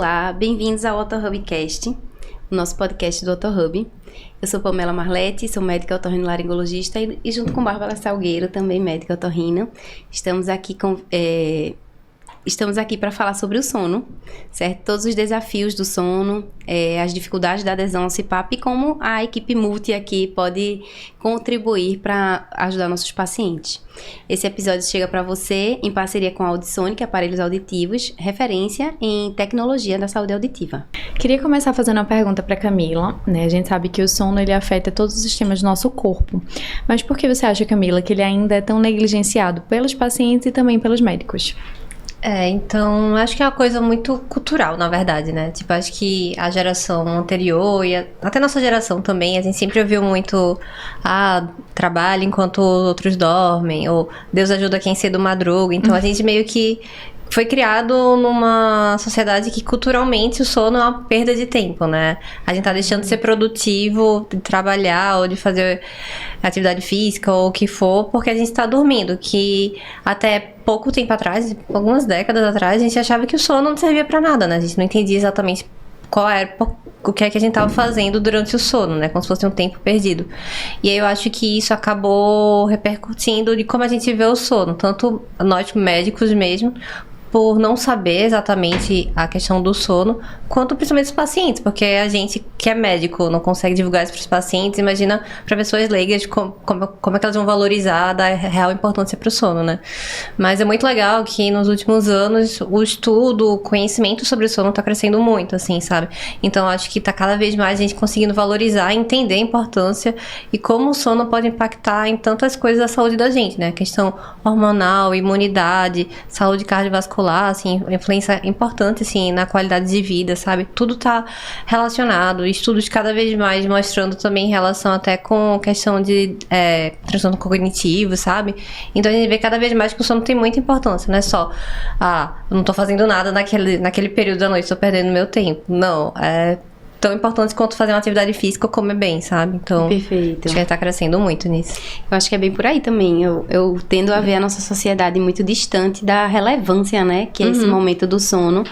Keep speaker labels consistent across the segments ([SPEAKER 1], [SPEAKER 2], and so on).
[SPEAKER 1] Olá, bem-vindos ao OtorHubCast, o nosso podcast do OtorHub. Eu sou Pamela Marletti, sou médica otorrinolaringologista e junto com Bárbara Salgueiro, também médica otorrina, estamos aqui para falar sobre o sono, certo? Todos os desafios do sono, as dificuldades da adesão ao CPAP e como a equipe multi aqui pode contribuir para ajudar nossos pacientes. Esse episódio chega para você em parceria com a Audisonic, aparelhos auditivos, referência em tecnologia da saúde auditiva.
[SPEAKER 2] Queria começar fazendo uma pergunta para Camila, né? A gente sabe que o sono ele afeta todos os sistemas do nosso corpo, mas por que você acha, Camila, que ele ainda é tão negligenciado pelos pacientes e também pelos médicos?
[SPEAKER 3] Então, acho que é uma coisa muito cultural, na verdade, né? Tipo, acho que a geração anterior e até nossa geração também, a gente sempre ouviu muito trabalho enquanto outros dormem, ou Deus ajuda quem cedo madruga. Então, a gente meio que foi criado numa sociedade que culturalmente o sono é uma perda de tempo, né? A gente tá deixando de ser produtivo, de trabalhar ou de fazer atividade física ou o que for, porque a gente tá dormindo, que até pouco tempo atrás, algumas décadas atrás, a gente achava que o sono não servia pra nada, né? A gente não entendia exatamente qual era, o que é que a gente tava fazendo durante o sono, né? Como se fosse um tempo perdido. E aí eu acho que isso acabou repercutindo de como a gente vê o sono, tanto nós médicos mesmo, por não saber exatamente a questão do sono, quanto principalmente os pacientes, porque a gente que é médico não consegue divulgar isso para os pacientes, imagina para pessoas leigas como é que elas vão valorizar da real importância para o sono, né? Mas é muito legal que nos últimos anos o estudo, o conhecimento sobre o sono está crescendo muito, assim, sabe? Então acho que está cada vez mais a gente conseguindo valorizar, entender a importância e como o sono pode impactar em tantas coisas da saúde da gente, né? Questão hormonal, imunidade, saúde cardiovascular, assim, influência importante, assim, na qualidade de vida, sabe? Tudo tá relacionado, estudos cada vez mais mostrando também em relação até com questão de transtorno cognitivo, sabe? Então a gente vê cada vez mais que o sono tem muita importância, não é só, eu não tô fazendo nada naquele período da noite, tô perdendo meu tempo. Não, é tão importante quanto fazer uma atividade física ou comer bem, sabe? Então,
[SPEAKER 1] perfeito.
[SPEAKER 3] Acho que tá crescendo muito nisso.
[SPEAKER 1] Eu acho que é bem por aí também. Eu tendo a ver a nossa sociedade muito distante da relevância, né? Que é esse momento do sono.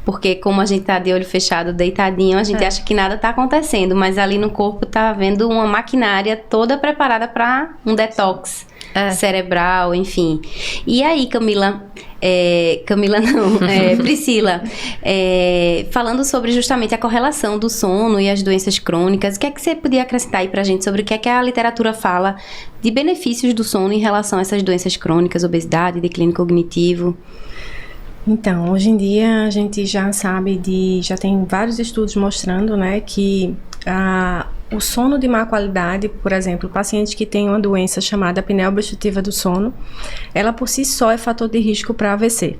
[SPEAKER 1] Porque como a gente tá de olho fechado, deitadinho, a gente acha que nada tá acontecendo. Mas ali no corpo tá havendo uma maquinária toda preparada para um detox cerebral, enfim. E aí, Priscila, falando sobre justamente a correlação do sono e as doenças crônicas, o que é que você podia acrescentar aí pra gente sobre o que é que a literatura fala de benefícios do sono em relação a essas doenças crônicas, obesidade, declínio cognitivo?
[SPEAKER 4] Então, hoje em dia a gente já já tem vários estudos mostrando, né, que o sono de má qualidade, por exemplo, pacientes que têm uma doença chamada apneia obstrutiva do sono, ela por si só é fator de risco para AVC,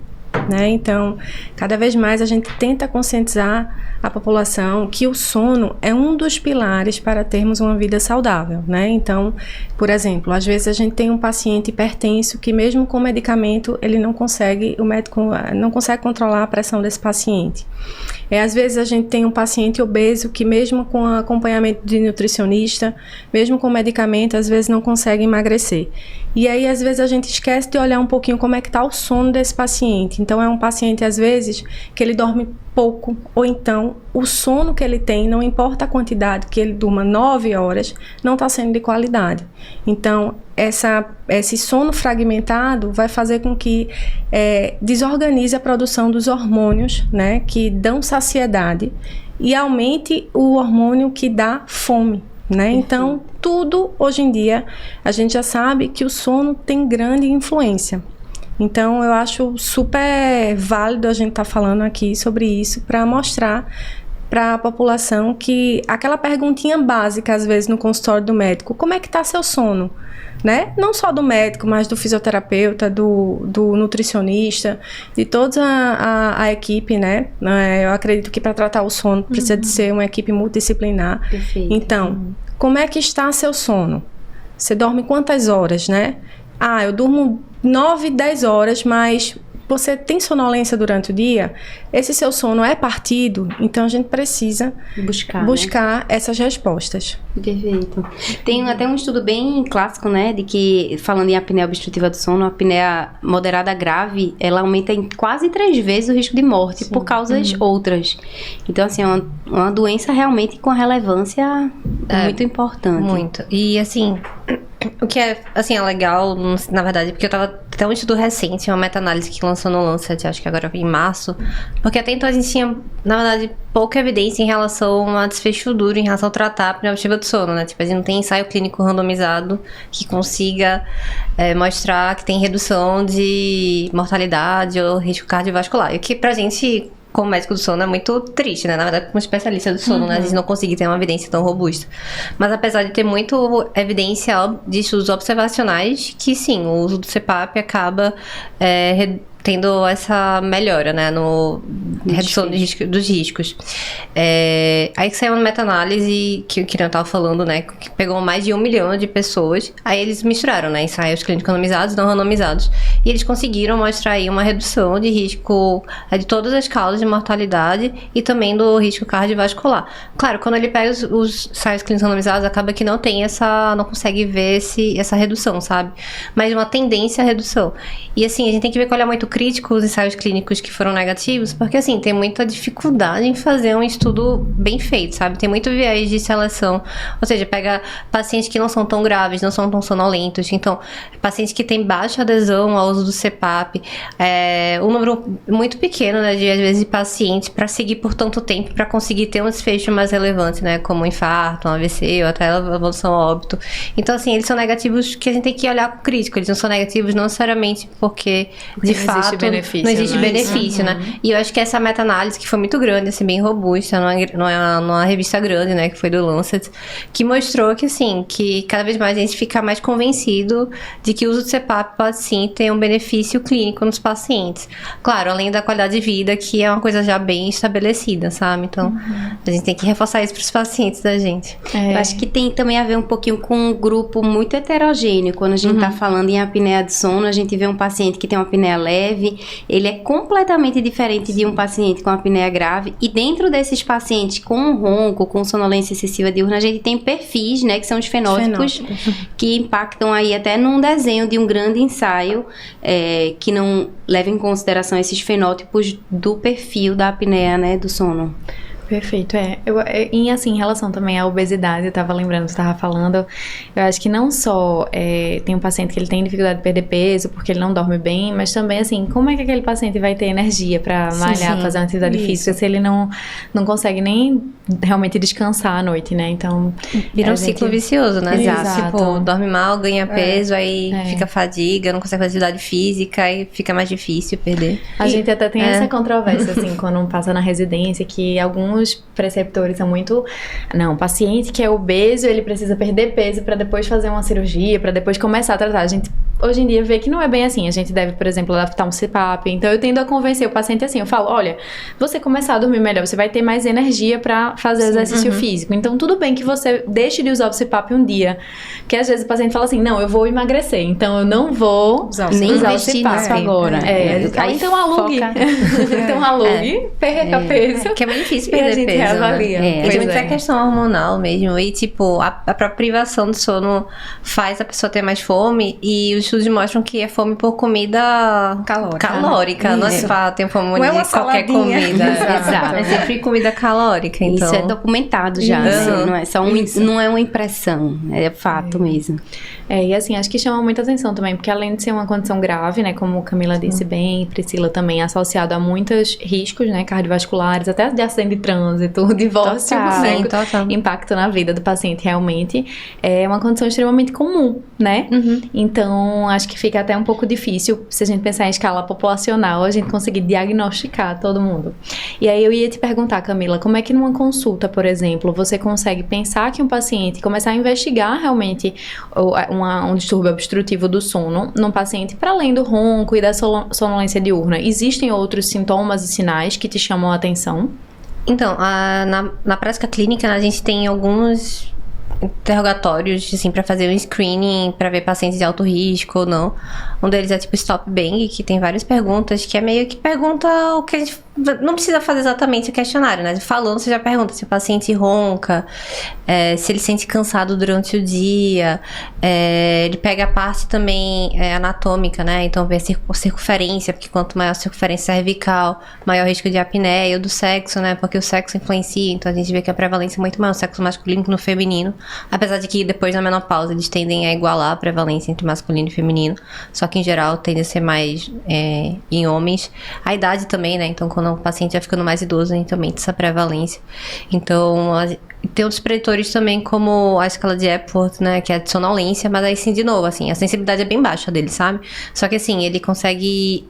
[SPEAKER 4] né? Então, cada vez mais a gente tenta conscientizar a população que o sono é um dos pilares para termos uma vida saudável, né? Então, por exemplo, às vezes a gente tem um paciente hipertenso que mesmo com medicamento o médico não consegue controlar a pressão desse paciente. Às vezes a gente tem um paciente obeso que mesmo com acompanhamento de nutricionista, mesmo com medicamento, às vezes não consegue emagrecer. E aí, às vezes, a gente esquece de olhar um pouquinho como é que está o sono desse paciente. Então, é um paciente, às vezes, que ele dorme pouco, ou então, o sono que ele tem, não importa a quantidade, que ele durma 9 horas, não está sendo de qualidade. Então, esse sono fragmentado vai fazer com que desorganize a produção dos hormônios, né, que dão saciedade, e aumente o hormônio que dá fome, né? Então, tudo hoje em dia, a gente já sabe que o sono tem grande influência. Então, eu acho super válido a gente estar falando aqui sobre isso para mostrar para a população que aquela perguntinha básica, às vezes, no consultório do médico, como é que está seu sono? Né? Não só do médico, mas do fisioterapeuta, do nutricionista, de toda a equipe, né? Eu acredito que para tratar o sono precisa de ser uma equipe multidisciplinar.
[SPEAKER 1] Perfeito.
[SPEAKER 4] Então, como é que está seu sono? Você dorme quantas horas, né? Eu durmo 9, 10 horas, mas você tem sonolência durante o dia, esse seu sono é partido, então a gente precisa buscar essas respostas.
[SPEAKER 1] Perfeito. Tem até um estudo bem clássico, né, de que, falando em apneia obstrutiva do sono, a apneia moderada grave, ela aumenta em quase 3 vezes o risco de morte por causas outras. Então, assim, é uma doença realmente com relevância muito importante.
[SPEAKER 3] Muito. E, assim, o que é, assim, é legal, na verdade, porque eu tava até um estudo recente, uma meta-análise que lançou no Lancet, acho que agora em março, porque até então a gente tinha, na verdade, pouca evidência em relação a desfecho duro, em relação a tratar a apneia obstrutiva do sono, né? Tipo, a gente não tem ensaio clínico randomizado que consiga mostrar que tem redução de mortalidade ou risco cardiovascular. E o que pra gente, como médico do sono, é muito triste, né? Na verdade, como especialista do sono, né? A gente não conseguir ter uma evidência tão robusta. Mas apesar de ter muito evidência de estudos observacionais, que sim, o uso do CPAP acaba tendo essa melhora, né, no redução dos riscos. Aí que saiu uma meta-análise que o Kiran estava falando, né, que pegou mais de 1 milhão de pessoas, aí eles misturaram, né, ensaios clínicos randomizados e não randomizados, e eles conseguiram mostrar aí uma redução de risco de todas as causas de mortalidade e também do risco cardiovascular. Claro, quando ele pega os ensaios clínicos randomizados, acaba que não consegue ver essa redução, sabe? Mas uma tendência à redução. E assim, a gente tem que ver com olhar muito crítico os ensaios clínicos que foram negativos, porque assim, tem muita dificuldade em fazer um estudo bem feito, sabe? Tem muito viés de seleção, ou seja, pega pacientes que não são tão graves, não são tão sonolentos, então, pacientes que têm baixa adesão ao uso do CPAP, um número muito pequeno, né, de, às vezes, de pacientes para seguir por tanto tempo, para conseguir ter um desfecho mais relevante, né, como um infarto, um AVC, ou até a evolução ao óbito. Então, assim, eles são negativos que a gente tem que olhar com crítico, eles não são negativos não necessariamente porque, de fato, não existe benefício, né? E eu acho que essa meta-análise, que foi muito grande, assim, bem robusta, numa revista grande, né, que foi do Lancet, que mostrou que, assim, que cada vez mais a gente fica mais convencido de que o uso do CPAP pode, sim, ter um benefício clínico nos pacientes. Claro, além da qualidade de vida, que é uma coisa já bem estabelecida, sabe? Então, a gente tem que reforçar isso para os pacientes da gente.
[SPEAKER 1] Eu acho que tem também a ver um pouquinho com um grupo muito heterogêneo. Quando a gente tá falando em apneia de sono, a gente vê um paciente que tem uma apneia leve, ele é completamente diferente de um paciente com apneia grave, e dentro desses pacientes com ronco, com sonolência excessiva diurna, a gente tem perfis, né, que são os fenótipos que impactam aí até num desenho de um grande ensaio, que não leva em consideração esses fenótipos do perfil da apneia, né, do sono.
[SPEAKER 2] Perfeito, E assim, em relação também à obesidade, eu tava lembrando que você tava falando, eu acho que não só tem um paciente que ele tem dificuldade de perder peso porque ele não dorme bem, mas também assim, como é que aquele paciente vai ter energia pra malhar, fazer uma atividade física, se ele não consegue nem realmente descansar à noite, né? Então,
[SPEAKER 3] vira um ciclo vicioso, né?
[SPEAKER 2] Exato.
[SPEAKER 3] Tipo, dorme mal, ganha peso, aí fica fadiga, não consegue fazer atividade física, aí fica mais difícil perder.
[SPEAKER 2] A gente até tem essa controvérsia, assim, quando passa na residência, que alguns preceptores são muito... Não, o paciente que é obeso, ele precisa perder peso para depois fazer uma cirurgia, para depois começar a tratar. A gente, hoje em dia, vê que não é bem assim. A gente deve, por exemplo, adaptar um CPAP. Então, eu tendo a convencer o paciente assim. Eu falo, olha, você começar a dormir melhor, você vai ter mais energia para fazer exercício físico. Então, tudo bem que você deixe de usar o CPAP um dia. Que às vezes o paciente fala assim, não, eu vou emagrecer, então eu não vou
[SPEAKER 1] nem investir nisso agora.
[SPEAKER 2] Então, alugue. Então, alugue, perca peso.
[SPEAKER 3] Que é muito difícil perder peso,
[SPEAKER 2] reavalia.
[SPEAKER 3] Né? E tem muita questão hormonal mesmo. E, tipo, a própria privação do sono faz a pessoa ter mais fome. E os estudos mostram que é fome por comida calórica. Não se fala, tem fome de qualquer comida. Exato. É sempre comida calórica. Então.
[SPEAKER 1] Isso é documentado já. Não é só não é uma impressão. É fato mesmo.
[SPEAKER 2] E assim, acho que chama muita atenção também, porque além de ser uma condição grave, né, como Camila disse bem, Priscila também, associado a muitos riscos, né, cardiovasculares, até de acidente de trânsito, divórcio, impacto na vida do paciente realmente, é uma condição extremamente comum, né? Então, acho que fica até um pouco difícil, se a gente pensar em escala populacional, a gente conseguir diagnosticar todo mundo. E aí eu ia te perguntar, Camila, como é que numa consulta, por exemplo, você consegue pensar que um paciente, começar a investigar realmente um distúrbio obstrutivo do sono num paciente, para além do ronco e da sonolência diurna? Existem outros sintomas e sinais que te chamam a atenção?
[SPEAKER 3] Então, na prática clínica, a gente tem alguns interrogatórios, assim, pra fazer um screening, pra ver pacientes de alto risco ou não. Um deles é tipo Stop Bang, que tem várias perguntas, que é meio que pergunta o que a gente não precisa fazer exatamente o questionário, né? Falando, você já pergunta se o paciente ronca, se ele sente cansado durante o dia, ele pega a parte também anatômica, né? Então vê a circunferência, porque quanto maior a circunferência cervical, maior risco de apneia, ou do sexo, né? Porque o sexo influencia, então a gente vê que a prevalência é muito maior no sexo masculino que no feminino, apesar de que depois da menopausa eles tendem a igualar a prevalência entre masculino e feminino, só que em geral tende a ser mais em homens. A idade também, né? Então quando o paciente vai ficando mais idoso, a gente também tem essa prevalência. Então, tem outros preditores também, como a escala de Epworth, né, que é a de sonolência, mas aí sim, de novo, assim, a sensibilidade é bem baixa dele, sabe? Só que assim, ele consegue,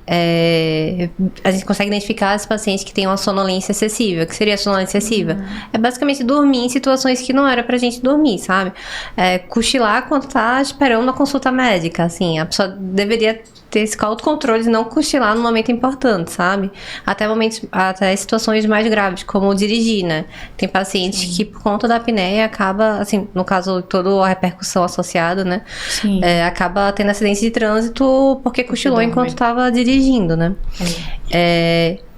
[SPEAKER 3] a gente consegue identificar os pacientes que têm uma sonolência excessiva. O que seria a sonolência excessiva? É basicamente dormir em situações que não era pra gente dormir, sabe? Cochilar quando tá esperando uma consulta médica, assim, a pessoa deveria ter esse autocontrole de não cochilar no momento importante, sabe? Até situações mais graves, como dirigir, né? Tem pacientes que, por conta da apneia, acaba, assim, no caso, toda a repercussão associada, né? Acaba tendo acidente de trânsito porque cochilou enquanto estava dirigindo, né?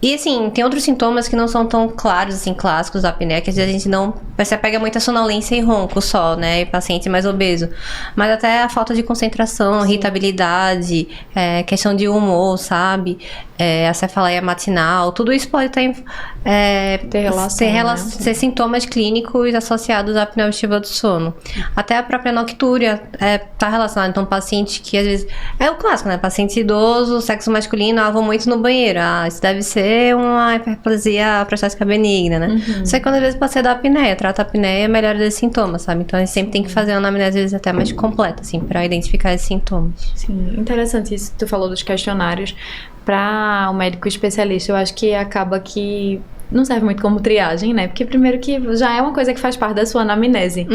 [SPEAKER 3] E assim, tem outros sintomas que não são tão claros, assim, clássicos da apneia, que às vezes a gente não... Você pega muita sonolência e ronco só, né? E paciente mais obeso. Mas até a falta de concentração, irritabilidade, questão de humor, sabe? A cefaleia matinal, tudo isso pode ter ser sintomas clínicos associados à apneia obstrutiva do sono. Até a própria noctúria tá relacionada. Então, paciente que às vezes... É o clássico, né? Paciente idoso, sexo masculino, vou muito no banheiro. Isso deve ser uma hiperplasia prostática benigna, né? Só que quando às vezes pode ser da apneia, trata a apneia e melhora desses sintomas, sabe? Então a gente sempre tem que fazer uma anamnese às vezes até mais completa, assim, pra identificar esses sintomas.
[SPEAKER 2] Sim, interessante isso que tu falou dos questionários. Para o médico especialista, eu acho que acaba que não serve muito como triagem, né? Porque primeiro que já é uma coisa que faz parte da sua anamnese,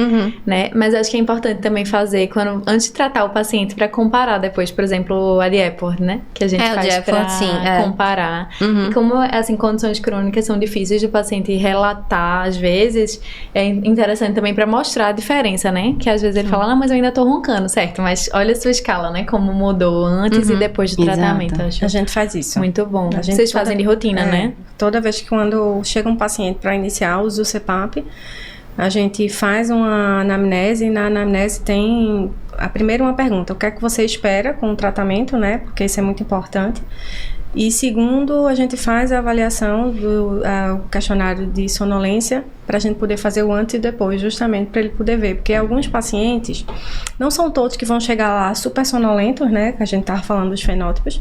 [SPEAKER 2] né? Mas acho que é importante também fazer antes de tratar o paciente para comparar depois, por exemplo, a de Epworth, né? Que a gente faz para comparar. E como, assim, condições crônicas são difíceis do paciente relatar, às vezes, é interessante também para mostrar a diferença, né? Que às vezes ele fala, não, mas eu ainda tô roncando, certo? Mas olha a sua escala, né? Como mudou antes e depois do tratamento. Acho
[SPEAKER 4] a gente faz isso.
[SPEAKER 2] Muito bom. Vocês fazem de rotina, né?
[SPEAKER 4] Toda vez que quando chega um paciente para iniciar o uso do CPAP, a gente faz uma anamnese e na anamnese tem primeiro uma pergunta, o que é que você espera com o tratamento, né? Porque isso é muito importante. E segundo, a gente faz a avaliação do questionário de sonolência para a gente poder fazer o antes e depois, justamente para ele poder ver. Porque alguns pacientes, não são todos que vão chegar lá super sonolentos, né? Que a gente estava falando dos fenótipos.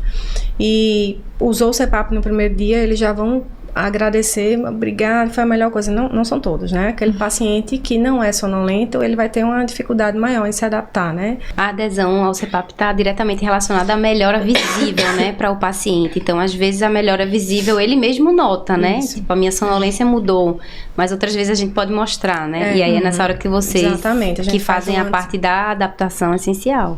[SPEAKER 4] E usou o CPAP no primeiro dia, eles já vão agradecer, obrigado, foi a melhor coisa. Não são todos, né? Aquele paciente que não é sonolento, ele vai ter uma dificuldade maior em se adaptar, né?
[SPEAKER 1] A adesão ao CPAP está diretamente relacionada à melhora visível, né, para o paciente. Então, às vezes, a melhora visível ele mesmo nota, né?
[SPEAKER 4] Isso.
[SPEAKER 1] Tipo, a minha sonolência mudou, mas outras vezes a gente pode mostrar, né? E aí é nessa hora que vocês que fazem a parte da adaptação essencial.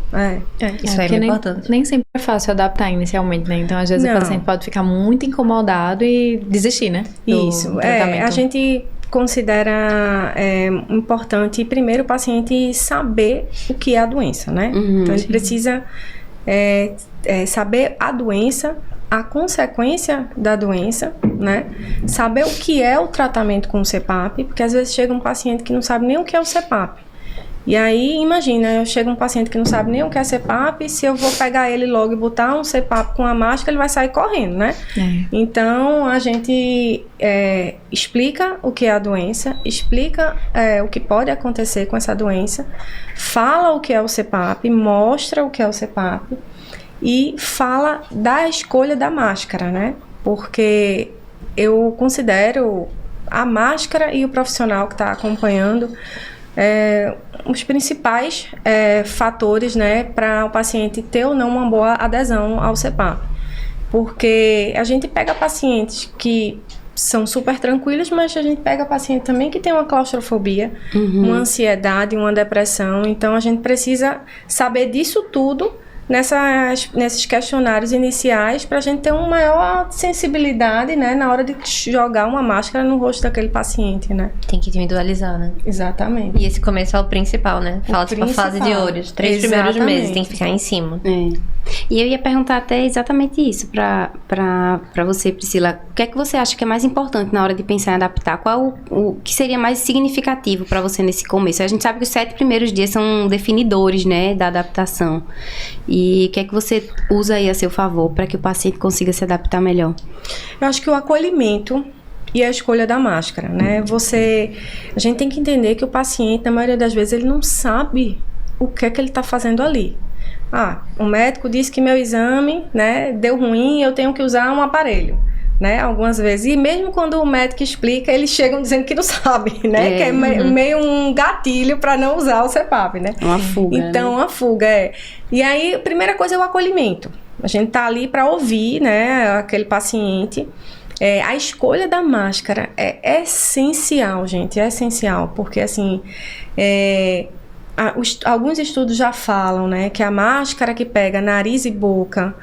[SPEAKER 3] Isso é importante.
[SPEAKER 2] Nem sempre é fácil adaptar inicialmente, né? Então, às vezes, o paciente pode ficar muito incomodado e desistir, né?
[SPEAKER 4] Isso. A gente considera importante, primeiro, o paciente saber o que é a doença, né? Então, ele precisa saber a doença, a consequência da doença, né? Saber o que é o tratamento com o CPAP, porque às vezes chega um paciente que não sabe nem o que é o CPAP. E aí, imagina, eu chego um paciente que não sabe nem o que é CPAP, se eu vou pegar ele logo e botar um CPAP com a máscara, ele vai sair correndo, né? Então, a gente explica o que é a doença, explica o que pode acontecer com essa doença, fala o que é o CPAP, mostra o que é o CPAP e fala da escolha da máscara, né? Porque eu considero a máscara e o profissional que está acompanhando os principais fatores, né, para o paciente ter ou não uma boa adesão ao CPAP. Porque a gente pega pacientes que são super tranquilos, mas a gente pega paciente também que tem uma claustrofobia, uma ansiedade, uma depressão. Então, a gente precisa saber disso tudo nesses questionários iniciais para a gente ter uma maior sensibilidade, né, na hora de jogar uma máscara no rosto daquele paciente, né?
[SPEAKER 3] Tem que individualizar, né?
[SPEAKER 4] Exatamente.
[SPEAKER 3] E esse começo é o principal, né? Fala tipo a fase de ouro, os 3 primeiros meses, tem que ficar em cima.
[SPEAKER 1] E eu ia perguntar até exatamente isso pra você, Priscila. O que é que você acha que é mais importante na hora de pensar em adaptar? Qual o que seria mais significativo pra você nesse começo? A gente sabe que os 7 primeiros dias são definidores, né, da adaptação. E o que é que você usa aí a seu favor para que o paciente consiga se adaptar melhor?
[SPEAKER 4] Eu acho que o acolhimento e a escolha da máscara, né? A gente tem que entender que o paciente, na maioria das vezes, ele não sabe o que é que ele está fazendo ali. O médico disse que meu exame, né, deu ruim, eu tenho que usar um aparelho, né, algumas vezes. E mesmo quando o médico explica, eles chegam dizendo que não sabe, né, que é meio um gatilho para não usar o CPAP, né.
[SPEAKER 1] Uma fuga.
[SPEAKER 4] Então, uma fuga, E aí, a primeira coisa é o acolhimento. A gente tá ali para ouvir, né, aquele paciente. A escolha da máscara é essencial, gente, é essencial, porque assim, alguns estudos já falam, né, que a máscara que pega nariz e boca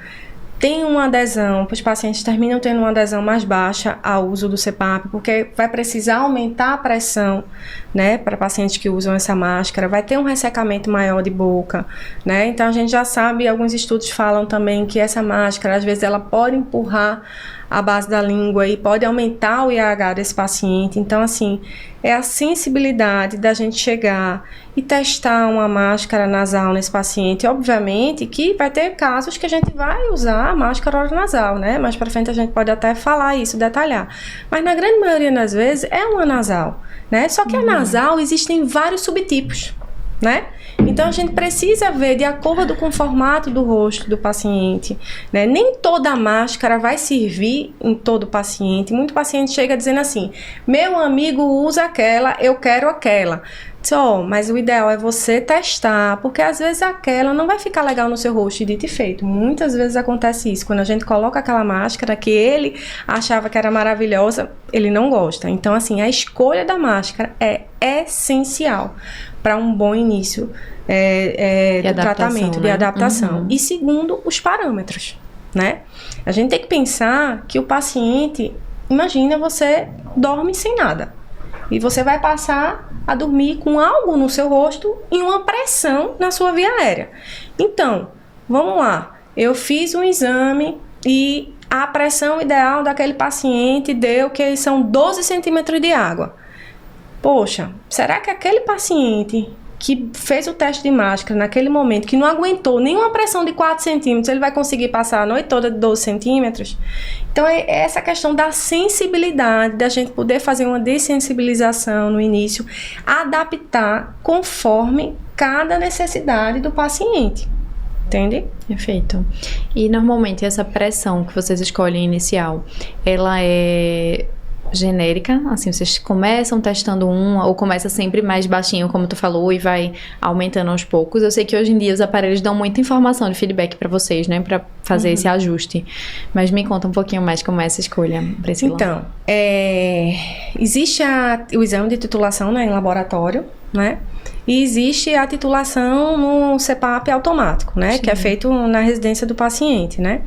[SPEAKER 4] tem uma adesão, os pacientes terminam tendo uma adesão mais baixa ao uso do CPAP, porque vai precisar aumentar a pressão, né, para pacientes que usam essa máscara, vai ter um ressecamento maior de boca, né, então a gente já sabe, alguns estudos falam também que essa máscara, às vezes ela pode empurrar a base da língua e pode aumentar o IH desse paciente. Então, assim, é a sensibilidade da gente chegar e testar uma máscara nasal nesse paciente. Obviamente que vai ter casos que a gente vai usar a máscara oronasal, né? Mais pra frente a gente pode até falar isso, detalhar. Mas na grande maioria das vezes é uma nasal, né? Só que a nasal existem vários subtipos, né? Então a gente precisa ver de acordo com o formato do rosto do paciente, né? Nem toda máscara vai servir em todo paciente. Muito paciente chega dizendo assim: meu amigo usa aquela, eu quero aquela. Mas o ideal é você testar, porque às vezes aquela não vai ficar legal no seu rosto, e dito e feito. Muitas vezes acontece isso, quando a gente coloca aquela máscara que ele achava que era maravilhosa, ele não gosta. Então, assim, a escolha da máscara é essencial para um bom início do tratamento, de adaptação. E segundo, os parâmetros, né? A gente tem que pensar que o paciente, imagina você dorme sem nada. E você vai passar a dormir com algo no seu rosto e uma pressão na sua via aérea. Então, vamos lá. Eu fiz um exame e a pressão ideal daquele paciente deu que são 12 centímetros de água. Poxa, será que aquele paciente que fez o teste de máscara naquele momento, que não aguentou nenhuma pressão de 4 centímetros, ele vai conseguir passar a noite toda de 12 centímetros? Então, é essa questão da sensibilidade, da gente poder fazer uma dessensibilização no início, adaptar conforme cada necessidade do paciente. Entende?
[SPEAKER 2] Perfeito. E, normalmente, essa pressão que vocês escolhem inicial, ela é genérica, assim, vocês começam testando ou começa sempre mais baixinho, como tu falou, e vai aumentando aos poucos. Eu sei que hoje em dia os aparelhos dão muita informação de feedback para vocês, né, para fazer esse ajuste. Mas me conta um pouquinho mais como é essa escolha, Priscila.
[SPEAKER 4] Então, existe o exame de titulação, né, em laboratório, né, e existe a titulação no CPAP automático, né, que é feito na residência do paciente, né.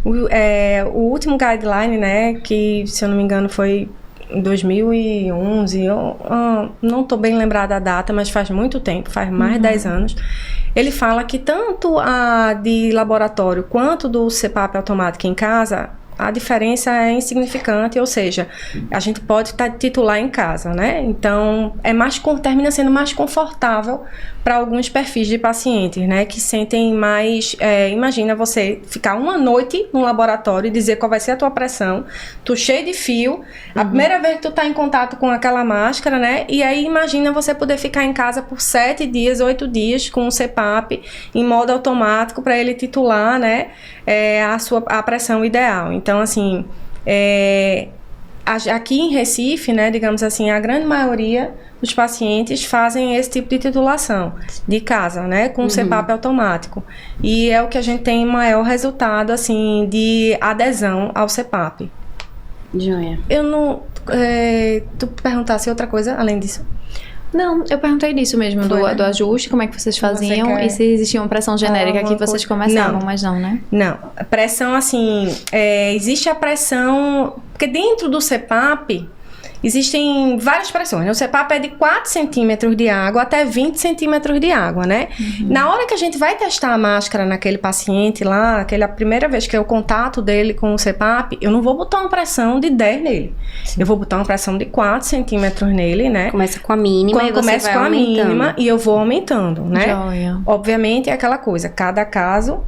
[SPEAKER 4] O último guideline, né, que, se eu não me engano, foi em 2011, eu não estou bem lembrada da data, mas faz muito tempo, faz mais de 10 anos, ele fala que tanto a de laboratório quanto do CPAP automático em casa, a diferença é insignificante, ou seja, a gente pode titular em casa, né? Então, termina sendo mais confortável para alguns perfis de pacientes, né? Que sentem mais... imagina você ficar uma noite no laboratório e dizer qual vai ser a tua pressão, tu cheio de fio, a primeira vez que tu tá em contato com aquela máscara, né? E aí, imagina você poder ficar em casa por 7 dias, 8 dias com o CPAP em modo automático para ele titular, né? A pressão ideal. Então, assim, aqui em Recife, né, digamos assim, a grande maioria dos pacientes fazem esse tipo de titulação de casa, né, com CPAP automático. E é o que a gente tem maior resultado, assim, de adesão ao CPAP.
[SPEAKER 1] Joia.
[SPEAKER 4] Eu não... tu perguntasse outra coisa além disso?
[SPEAKER 2] Não, eu perguntei disso mesmo, do ajuste, como é que vocês faziam e se existia uma pressão genérica que vocês começavam, mas não, né?
[SPEAKER 4] Não, a pressão assim, existe a pressão, porque dentro do CPAP existem várias pressões, né? O CPAP é de 4 centímetros de água até 20 centímetros de água, né? Na hora que a gente vai testar a máscara naquele paciente lá, a primeira vez que é o contato dele com o CPAP, eu não vou botar uma pressão de 10 nele. Sim. Eu vou botar uma pressão de 4 centímetros nele, né?
[SPEAKER 1] Começa com a mínima e você vai aumentando. Começa com a mínima
[SPEAKER 4] e eu vou aumentando, né?
[SPEAKER 2] Joia.
[SPEAKER 4] Obviamente é aquela coisa, cada caso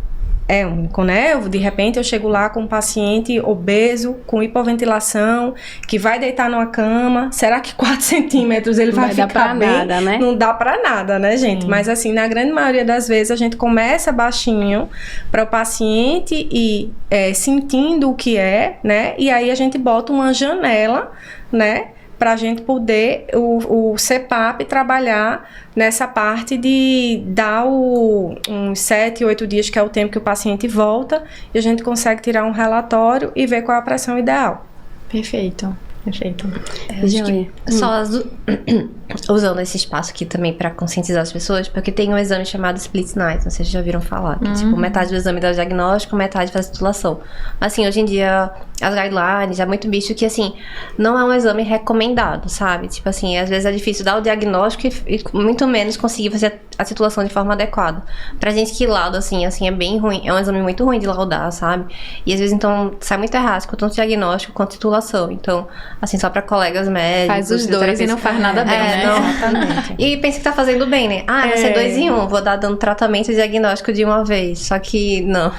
[SPEAKER 4] é único, né? De repente eu chego lá com um paciente obeso, com hipoventilação, que vai deitar numa cama. Será que 4 centímetros ele vai ficar bem?
[SPEAKER 1] Nada, né?
[SPEAKER 4] Não dá pra nada, né, gente? Mas assim, na grande maioria das vezes a gente começa baixinho para o paciente ir sentindo o que é, né? E aí a gente bota uma janela, né? Pra gente poder, o CPAP, trabalhar nessa parte de dar uns 7, 8 dias, que é o tempo que o paciente volta, e a gente consegue tirar um relatório e ver qual é a pressão ideal.
[SPEAKER 2] Perfeito. Perfeito.
[SPEAKER 3] Só usando esse espaço aqui também para conscientizar as pessoas, porque tem um exame chamado Split Night, não sei se já viram falar, que tipo, metade do exame dá o diagnóstico, metade faz a titulação. Assim, hoje em dia, as guidelines, é muito visto que, assim, não é um exame recomendado, sabe? Tipo assim, às vezes é difícil dar o diagnóstico e muito menos conseguir fazer a titulação de forma adequada. Pra gente que lauda, assim, é bem ruim, é um exame muito ruim de laudar, sabe? E às vezes, então, sai muito errado, tanto diagnóstico quanto titulação. Então, assim, só pra colegas médicos.
[SPEAKER 2] Faz os dois e não faz nada bem, né?
[SPEAKER 3] Não. Exatamente. E pensa que tá fazendo bem, né? Vai ser 2 em 1, vou dar dando tratamento e diagnóstico de uma vez. Só que não.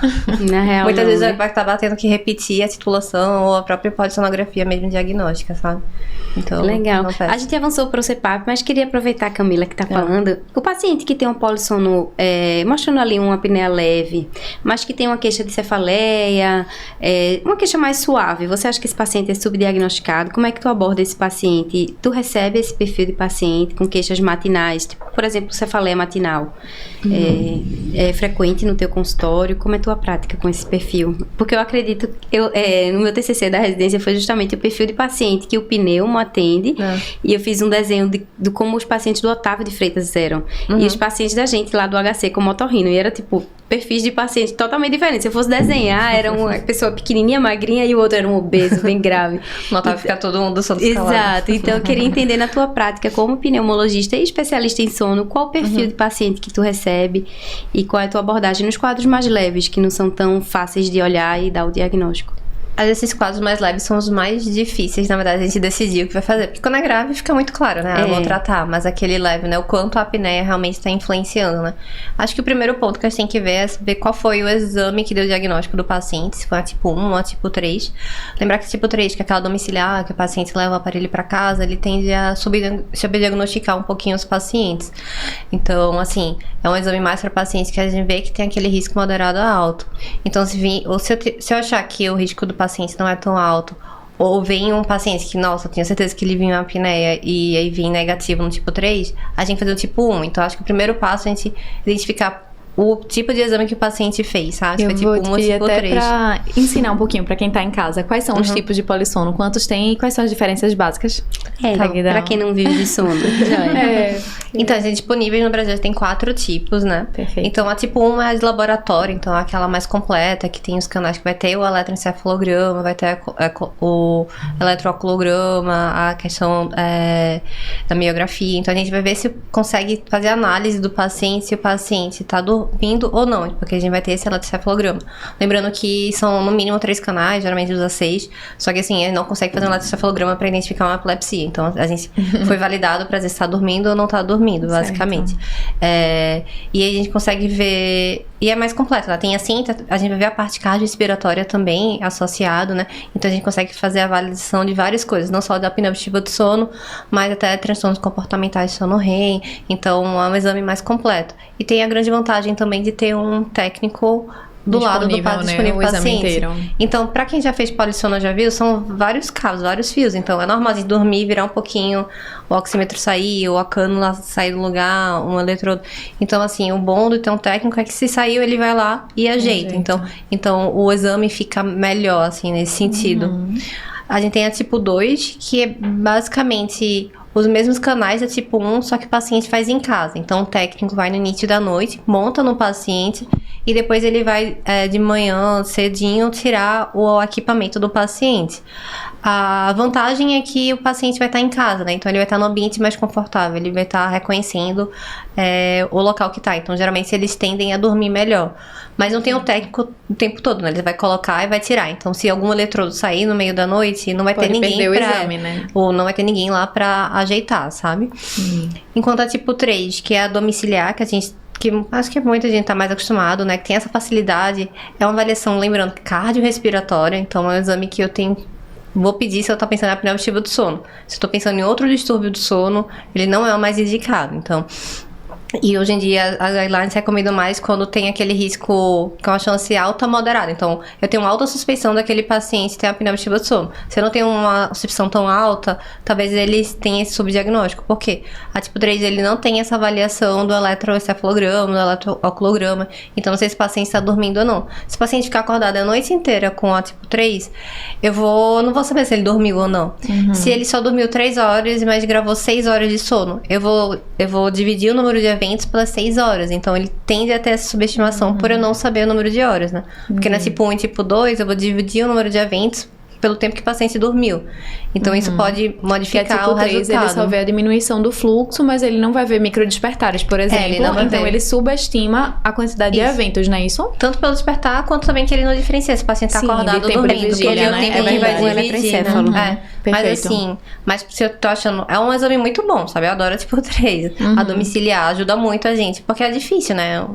[SPEAKER 1] Na real,
[SPEAKER 3] muitas vezes
[SPEAKER 1] né?
[SPEAKER 3] vai acabar tendo que repetir a titulação ou a própria polissonografia mesmo diagnóstica, sabe? Então,
[SPEAKER 1] legal. A gente avançou para o CPAP, mas queria aproveitar, Camila, que tá falando. O paciente que tem um polissono, mostrando ali uma apneia leve, mas que tem uma queixa de cefaleia, uma queixa mais suave, você acha que esse paciente é subdiagnosticado? Como é que tu aborda esse paciente? Tu recebe esse perfil de paciente com queixas matinais, tipo, por exemplo, cefaleia matinal? É frequente no teu consultório? Como é a tua prática com esse perfil? Porque eu acredito, no meu TCC da residência foi justamente o perfil de paciente que o pneumo atende, e eu fiz um desenho de como os pacientes do Otávio de Freitas eram, e os pacientes da gente lá do HC com otorrino, e era tipo perfis de pacientes totalmente diferentes. Se eu fosse desenhar, era uma pessoa pequenininha, magrinha, e o outro era um obeso, bem grave.
[SPEAKER 3] Não tava ficar todo mundo sono escalado.
[SPEAKER 1] Exato. Então, eu queria entender na tua prática, como pneumologista e especialista em sono, qual o perfil de paciente que tu recebe e qual é a tua abordagem nos quadros mais leves, que não são tão fáceis de olhar e dar o diagnóstico.
[SPEAKER 3] Esses quadros mais leves são os mais difíceis, na verdade, a gente decidir o que vai fazer. Porque quando é grave, fica muito claro, né? Eu vou tratar, mas aquele leve, né? O quanto a apneia realmente está influenciando, né? Acho que o primeiro ponto que a gente tem que ver é ver qual foi o exame que deu o diagnóstico do paciente, se foi a tipo 1 ou a tipo 3. Lembrar que a tipo 3, que é aquela domiciliar, que o paciente leva o aparelho para casa, ele tende a subdiagnosticar um pouquinho os pacientes. Então, assim, é um exame mais para pacientes que a gente vê que tem aquele risco moderado a alto. Então, se eu achar que o risco do paciente não é tão alto, ou vem um paciente que, nossa, eu tinha certeza que ele vinha uma apneia e aí vem negativo no tipo 3, a gente fazer o tipo 1. Então, acho que o primeiro passo é a gente identificar o tipo de exame que o paciente fez, sabe?
[SPEAKER 2] Eu
[SPEAKER 3] foi tipo 1 ou tipo
[SPEAKER 2] até
[SPEAKER 3] 3.
[SPEAKER 2] pra ensinar um pouquinho pra quem tá em casa, quais são os tipos de polissono, quantos tem e quais são as diferenças básicas.
[SPEAKER 1] Pra quem não vive de sono.
[SPEAKER 3] Então, gente, disponíveis no Brasil tem 4 tipos, né?
[SPEAKER 2] Perfeito.
[SPEAKER 3] Então, a tipo 1 é a de laboratório, então é aquela mais completa, que tem os canais que vai ter o eletroencefalograma, vai ter o eletroaculograma, a questão da miografia. Então, a gente vai ver se consegue fazer análise do paciente, se o paciente tá dormindo ou não, porque a gente vai ter esse eletroencefalograma. Lembrando que são no mínimo 3 canais, geralmente usa 6, só que assim, ele não consegue fazer um eletroencefalograma para identificar uma epilepsia. Então, a gente foi validado para dizer se tá dormindo ou não tá dormindo, basicamente. E aí a gente consegue ver, e é mais completo, tá? Tem assim, a gente vai ver a parte cardiorrespiratória também associado, né? Então a gente consegue fazer a avaliação de várias coisas, não só da apneia obstrutiva do sono, mas até transtornos comportamentais de sono REM. Então é um exame mais completo. E tem a grande vantagem também de ter um técnico do lado do paciente, disponível para o paciente. Então, para quem já fez polissono, já viu, são vários cabos, vários fios. Então, é normal de dormir, virar um pouquinho, o oxímetro sair, ou a cânula sair do lugar, um eletrodo. Então, assim, o bom de ter um técnico é que se saiu, ele vai lá e ajeita. Então, o exame fica melhor, assim, nesse sentido. A gente tem a tipo 2, que é basicamente os mesmos canais da tipo 1, só que o paciente faz em casa. Então, o técnico vai no início da noite, monta no paciente e depois ele vai de manhã, cedinho, tirar o equipamento do paciente. A vantagem é que o paciente vai estar em casa, né? Então, ele vai estar no ambiente mais confortável, ele vai estar reconhecendo o local que está. Então, geralmente, eles tendem a dormir melhor. Mas não tem o técnico o tempo todo, né? Ele vai colocar e vai tirar. Então, se algum eletrodo sair no meio da noite, não vai ter ninguém
[SPEAKER 2] perder o exame, né?
[SPEAKER 3] Ou não vai ter ninguém lá pra ajeitar, sabe? Enquanto a tipo 3, que é a domiciliar, que a gente... que acho que muita gente tá mais acostumado, né? Que tem essa facilidade. É uma avaliação, lembrando, cardiorrespiratória. Então, é um exame que eu tenho... Vou pedir se eu tô pensando na apneia obstrutiva do sono. Se eu tô pensando em outro distúrbio do sono, ele não é o mais indicado. Então... E hoje em dia as guidelines recomendam mais quando tem aquele risco com uma chance alta ou moderada. Então, eu tenho uma alta suspeição daquele paciente ter apneia obstrutiva do sono. Se eu não tenho uma suspeição tão alta, talvez eles tenham esse subdiagnóstico. Por quê? A tipo 3, ele não tem essa avaliação do eletroencefalograma, do eletrooculograma. Então, não sei se o paciente está dormindo ou não. Se o paciente ficar acordado a noite inteira com a tipo 3, não vou saber se ele dormiu ou não. Se ele só dormiu 3 horas, mas gravou 6 horas de sono, eu vou dividir o número de eventos pelas 6 horas. Então, ele tende a ter essa subestimação por eu não saber o número de horas, né? Porque na tipo 1 e tipo 2, eu vou dividir o número de eventos pelo tempo que o paciente dormiu. Então, isso pode modificar
[SPEAKER 2] tipo
[SPEAKER 3] o
[SPEAKER 2] 3,
[SPEAKER 3] resultado.
[SPEAKER 2] Ele só vê a diminuição do fluxo, mas ele não vai ver microdespertares, por exemplo.
[SPEAKER 3] Ele não vai
[SPEAKER 2] então,
[SPEAKER 3] ver.
[SPEAKER 2] ele subestima a quantidade de eventos, não é isso?
[SPEAKER 3] Tanto pelo despertar, quanto também que ele não diferencia se o paciente tá acordado ou dormindo.
[SPEAKER 2] Vigília,
[SPEAKER 3] Porque ele
[SPEAKER 2] né?
[SPEAKER 3] tem tempo que vai dividir, né?
[SPEAKER 2] Perfeito.
[SPEAKER 3] Mas se eu tô achando... É um exame muito bom, sabe? Eu adoro a tipo 3. A domiciliar ajuda muito a gente, porque é difícil, né?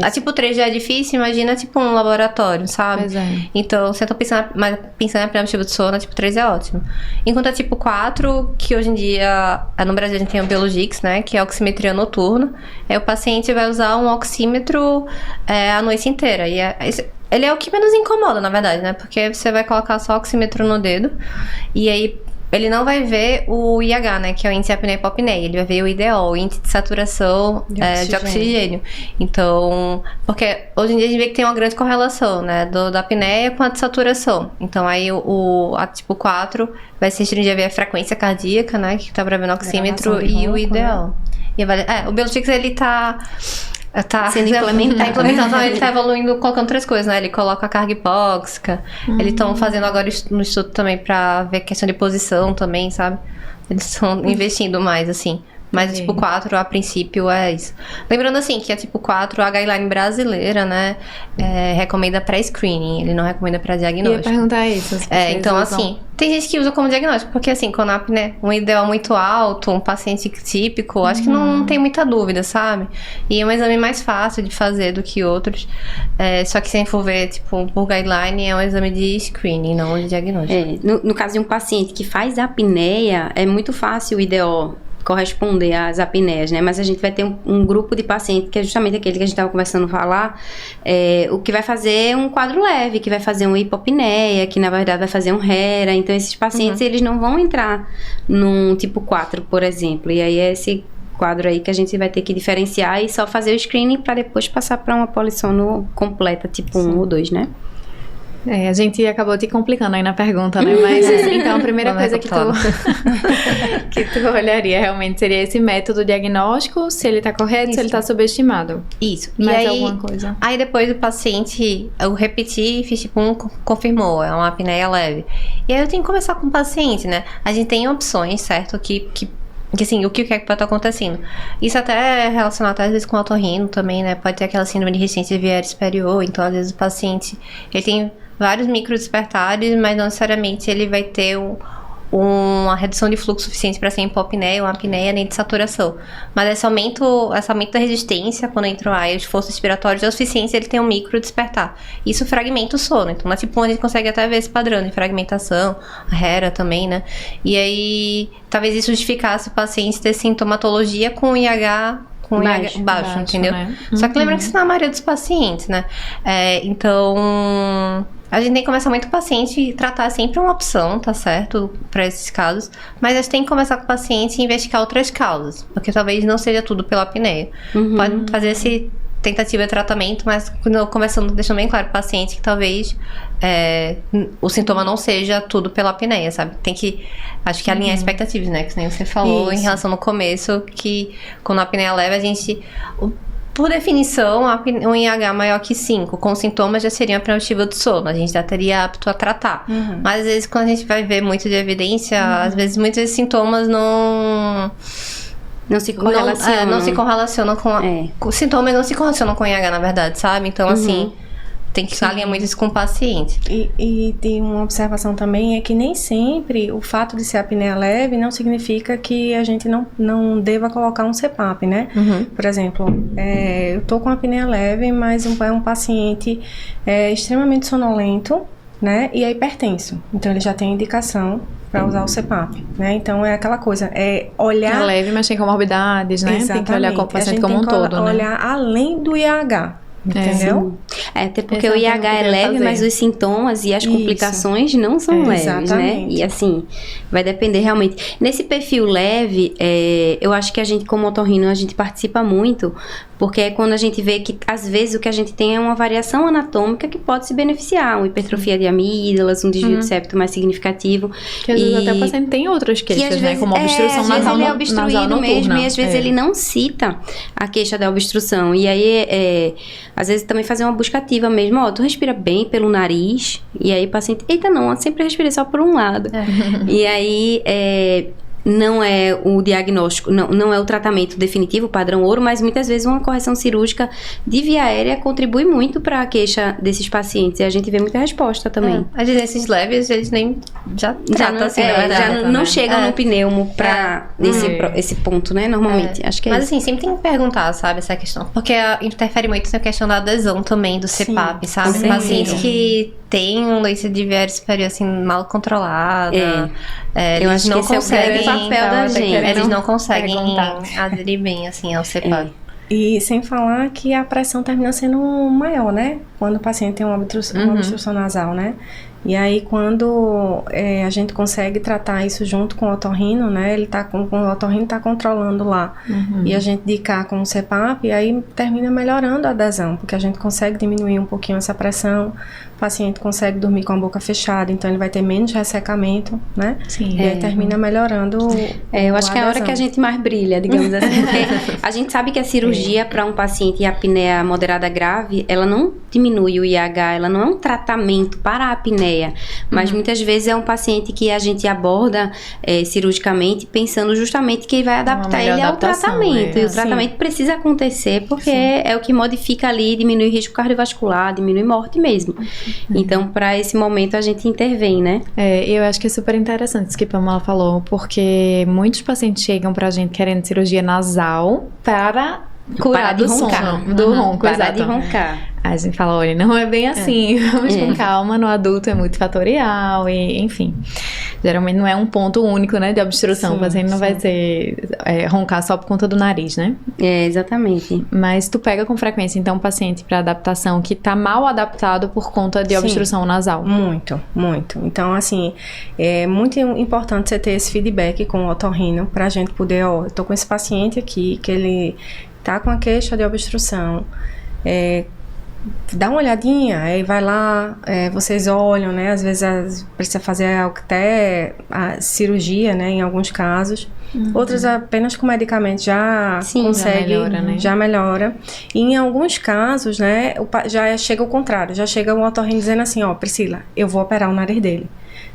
[SPEAKER 3] A tipo 3 já é difícil, imagina tipo um laboratório, sabe?
[SPEAKER 2] Pois é.
[SPEAKER 3] Então, se eu tô pensando na apneia obstrutiva do sono, a tipo 3 é ótimo. Enquanto a tipo 4, que hoje em dia, no Brasil a gente tem o Biologix, né? Que é a oximetria noturna. O paciente vai usar um oxímetro a noite inteira. E ele é o que menos incomoda, na verdade, né? Porque você vai colocar só o oxímetro no dedo e aí ele não vai ver o IH, né? Que é o índice de apneia e hipopneia. Ele vai ver o IDO, o índice de saturação de oxigênio. Então, porque hoje em dia a gente vê que tem uma grande correlação, né? Da apneia com a de saturação. Então, aí a tipo 4 vai se restringir a ver a frequência cardíaca, né? Que tá pra ver no oxímetro e o IDO. Né? O Biologix, ele tá sendo implementado, então ele tá evoluindo, colocando outras coisas, né? Ele coloca a carga hipóxica. Eles estão fazendo agora no estudo também pra ver questão de posição também, sabe? Eles estão investindo mais, assim. Mas a tipo 4, a princípio, é isso. Lembrando, assim, que a tipo 4, a guideline brasileira, né, recomenda pré-screening, ele não recomenda para diagnóstico.
[SPEAKER 2] Eu ia perguntar isso.
[SPEAKER 3] Então, assim, tem gente que usa como diagnóstico, porque, assim, quando a apneia, um IDO muito alto, um paciente típico, acho que não tem muita dúvida, sabe? E é um exame mais fácil de fazer do que outros. Só que se for ver, tipo, por guideline, é um exame de screening, não de diagnóstico.
[SPEAKER 1] No caso de um paciente que faz apneia, é muito fácil o IDO corresponder às apneias, né? Mas a gente vai ter um grupo de pacientes, que é justamente aquele que a gente estava conversando falar, o que vai fazer um quadro leve, que vai fazer uma hipopneia, que na verdade vai fazer um HERA. Então, esses pacientes, eles não vão entrar num tipo 4, por exemplo. E aí é esse quadro aí que a gente vai ter que diferenciar e só fazer o screening para depois passar para uma polissono completa, tipo 1 ou 2, né?
[SPEAKER 2] A gente acabou te complicando aí na pergunta, né? Mas, então, a primeira coisa que tu olharia realmente seria esse método diagnóstico, se ele tá correto, se ele tá subestimado.
[SPEAKER 3] Isso.
[SPEAKER 2] Mais
[SPEAKER 3] e aí,
[SPEAKER 2] alguma coisa?
[SPEAKER 3] Aí depois o paciente, eu repeti e fiz tipo confirmou, é uma apneia leve. E aí eu tenho que conversar com o paciente, né? A gente tem opções, certo? Que assim, o que é que pode estar acontecendo? Isso até é relacionado às vezes com o otorrino também, né? Pode ter aquela síndrome de resistência viária superior, então às vezes o paciente, ele tem vários microdespertares, mas não necessariamente ele vai ter uma redução de fluxo suficiente para ser hipopneia ou apneia nem de saturação. Mas esse aumento da resistência quando entra o ar e o esforço respiratório é o suficiente, ele tem um microdespertar. Isso fragmenta o sono. Então, na tipo 1 a gente consegue até ver esse padrão de fragmentação, a HERA também, né? E aí, talvez isso justificasse o paciente ter sintomatologia com IH com baixo, entendeu?
[SPEAKER 2] Né?
[SPEAKER 3] Só que lembra que isso não é a maioria dos pacientes, né? Então, a gente tem que começar muito com o paciente e tratar sempre uma opção, tá certo? Para esses casos. Mas a gente tem que começar com o paciente e investigar outras causas. Porque talvez não seja tudo pela apneia. Pode fazer esse tentativa de tratamento, mas conversando, deixando bem claro pro paciente que talvez o sintoma não seja tudo pela apneia, sabe? Tem que, acho que alinhar expectativas, né? Que nem você falou em relação no começo, que quando a apneia leve, a gente... Por definição, um IH maior que 5, com sintomas já seria preventivo do sono. A gente já teria apto a tratar. Mas às vezes, quando a gente vai ver muito de evidência, às vezes muitos desses sintomas não se correlacionam. Não se correlacionam com sintomas, não se correlacionam com IH, na verdade, sabe? Então, assim, tem que alinhar muito isso com o paciente.
[SPEAKER 4] E tem uma observação também, é que nem sempre o fato de ser apneia leve não significa que a gente não deva colocar um CPAP, né? Por exemplo, eu tô com apneia leve, mas é um paciente extremamente sonolento, né? E é hipertenso. Então, ele já tem indicação para usar o CPAP, né? Então, é aquela coisa, olhar...
[SPEAKER 2] É leve, mas tem comorbidades, né?
[SPEAKER 4] Exatamente.
[SPEAKER 2] Tem que olhar o paciente como um todo, né?
[SPEAKER 4] Olhar além do IH. Entendeu?
[SPEAKER 1] Até porque o IH é leve, mas os sintomas e as complicações não são leves,
[SPEAKER 4] exatamente.
[SPEAKER 1] né? E assim, vai depender realmente. Nesse perfil leve, eu acho que a gente, como otorrino, a gente participa muito, porque é quando a gente vê que, às vezes, o que a gente tem é uma variação anatômica que pode se beneficiar, uma hipertrofia de amígdalas, um desvio de septo mais significativo.
[SPEAKER 2] Que às vezes até o paciente tem outras queixas, né? Como obstrução nasal,
[SPEAKER 1] ele é obstruído mesmo, e às vezes ele não cita a queixa da obstrução. E aí, às vezes também fazer uma busca ativa mesmo, tu respira bem pelo nariz, e aí o paciente, eita não, eu sempre respirei só por um lado. E aí, não é o diagnóstico, não é o tratamento definitivo, padrão ouro, mas muitas vezes uma correção cirúrgica de via aérea contribui muito para a queixa desses pacientes, e a gente vê muita resposta também.
[SPEAKER 3] Às vezes esses leves, eles nem já tratam assim, na verdade.
[SPEAKER 1] Já não chegam no pneumo para esse ponto, né, normalmente. Acho que
[SPEAKER 3] mas assim, sempre tem que perguntar, sabe, essa questão, porque interfere muito na questão da adesão também do CPAP, sabe? Pacientes que tem um leite de via aérea superior, assim, mal controlada.
[SPEAKER 1] Eu acho que esse é o papel da gente.
[SPEAKER 3] Eles não conseguem aderir bem, assim, ao CPAP.
[SPEAKER 4] E sem falar que a pressão termina sendo maior, né? Quando o paciente tem uma obstrução nasal, né? E aí, quando a gente consegue tratar isso junto com o otorrino, né? O otorrino tá controlando lá. E a gente indicar com o CPAP, e aí termina melhorando a adesão, porque a gente consegue diminuir um pouquinho essa pressão, o paciente consegue dormir com a boca fechada, então ele vai ter menos ressecamento, né?
[SPEAKER 2] Sim.
[SPEAKER 4] E aí termina melhorando
[SPEAKER 1] eu acho que é a hora que a gente mais brilha, digamos assim, porque a gente sabe que a cirurgia para um paciente em apneia moderada grave, ela não diminui o IH, ela não é um tratamento para a apneia, mas muitas vezes é um paciente que a gente aborda cirurgicamente pensando justamente que vai adaptar ele ao tratamento, e o tratamento precisa acontecer porque é o que modifica ali, diminui risco cardiovascular, diminui morte mesmo. Então, para esse momento, a gente intervém, né?
[SPEAKER 2] Eu acho que é super interessante isso que a Pamela falou, porque muitos pacientes chegam pra gente querendo cirurgia nasal para curar do sono, do ronco,
[SPEAKER 1] parar de roncar.
[SPEAKER 2] A gente fala, olha, não é bem assim, vamos com calma, no adulto é multifatorial, e enfim. Geralmente não é um ponto único, né, de obstrução, o paciente não vai ser roncar só por conta do nariz, né?
[SPEAKER 1] Exatamente.
[SPEAKER 2] Mas tu pega com frequência, então, um paciente para adaptação que tá mal adaptado por conta de obstrução nasal?
[SPEAKER 4] Muito, muito. Então, assim, é muito importante você ter esse feedback com o otorrino pra gente poder, eu tô com esse paciente aqui, que ele tá com a queixa de obstrução, dá uma olhadinha, aí vai lá, vocês olham, né? Às vezes precisa fazer até a cirurgia, né? Em alguns casos. Outros apenas com medicamento já consegue, já melhora. E em alguns casos, né? Já chega o contrário, já chega o otorrino dizendo assim, Priscila, eu vou operar o nariz dele.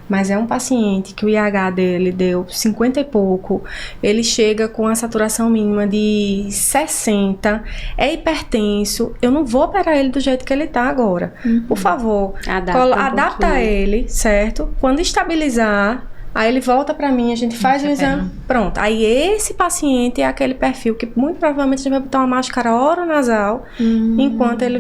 [SPEAKER 4] Mas é um paciente que o IH dele deu 50 e pouco, ele chega com a saturação mínima de 60, é hipertenso, eu não vou operar ele do jeito que ele tá agora. Por favor, adapta ele, certo? Quando estabilizar, aí ele volta pra mim, a gente faz o exame, pronto. Aí esse paciente é aquele perfil que muito provavelmente a gente vai botar uma máscara oronasal enquanto ele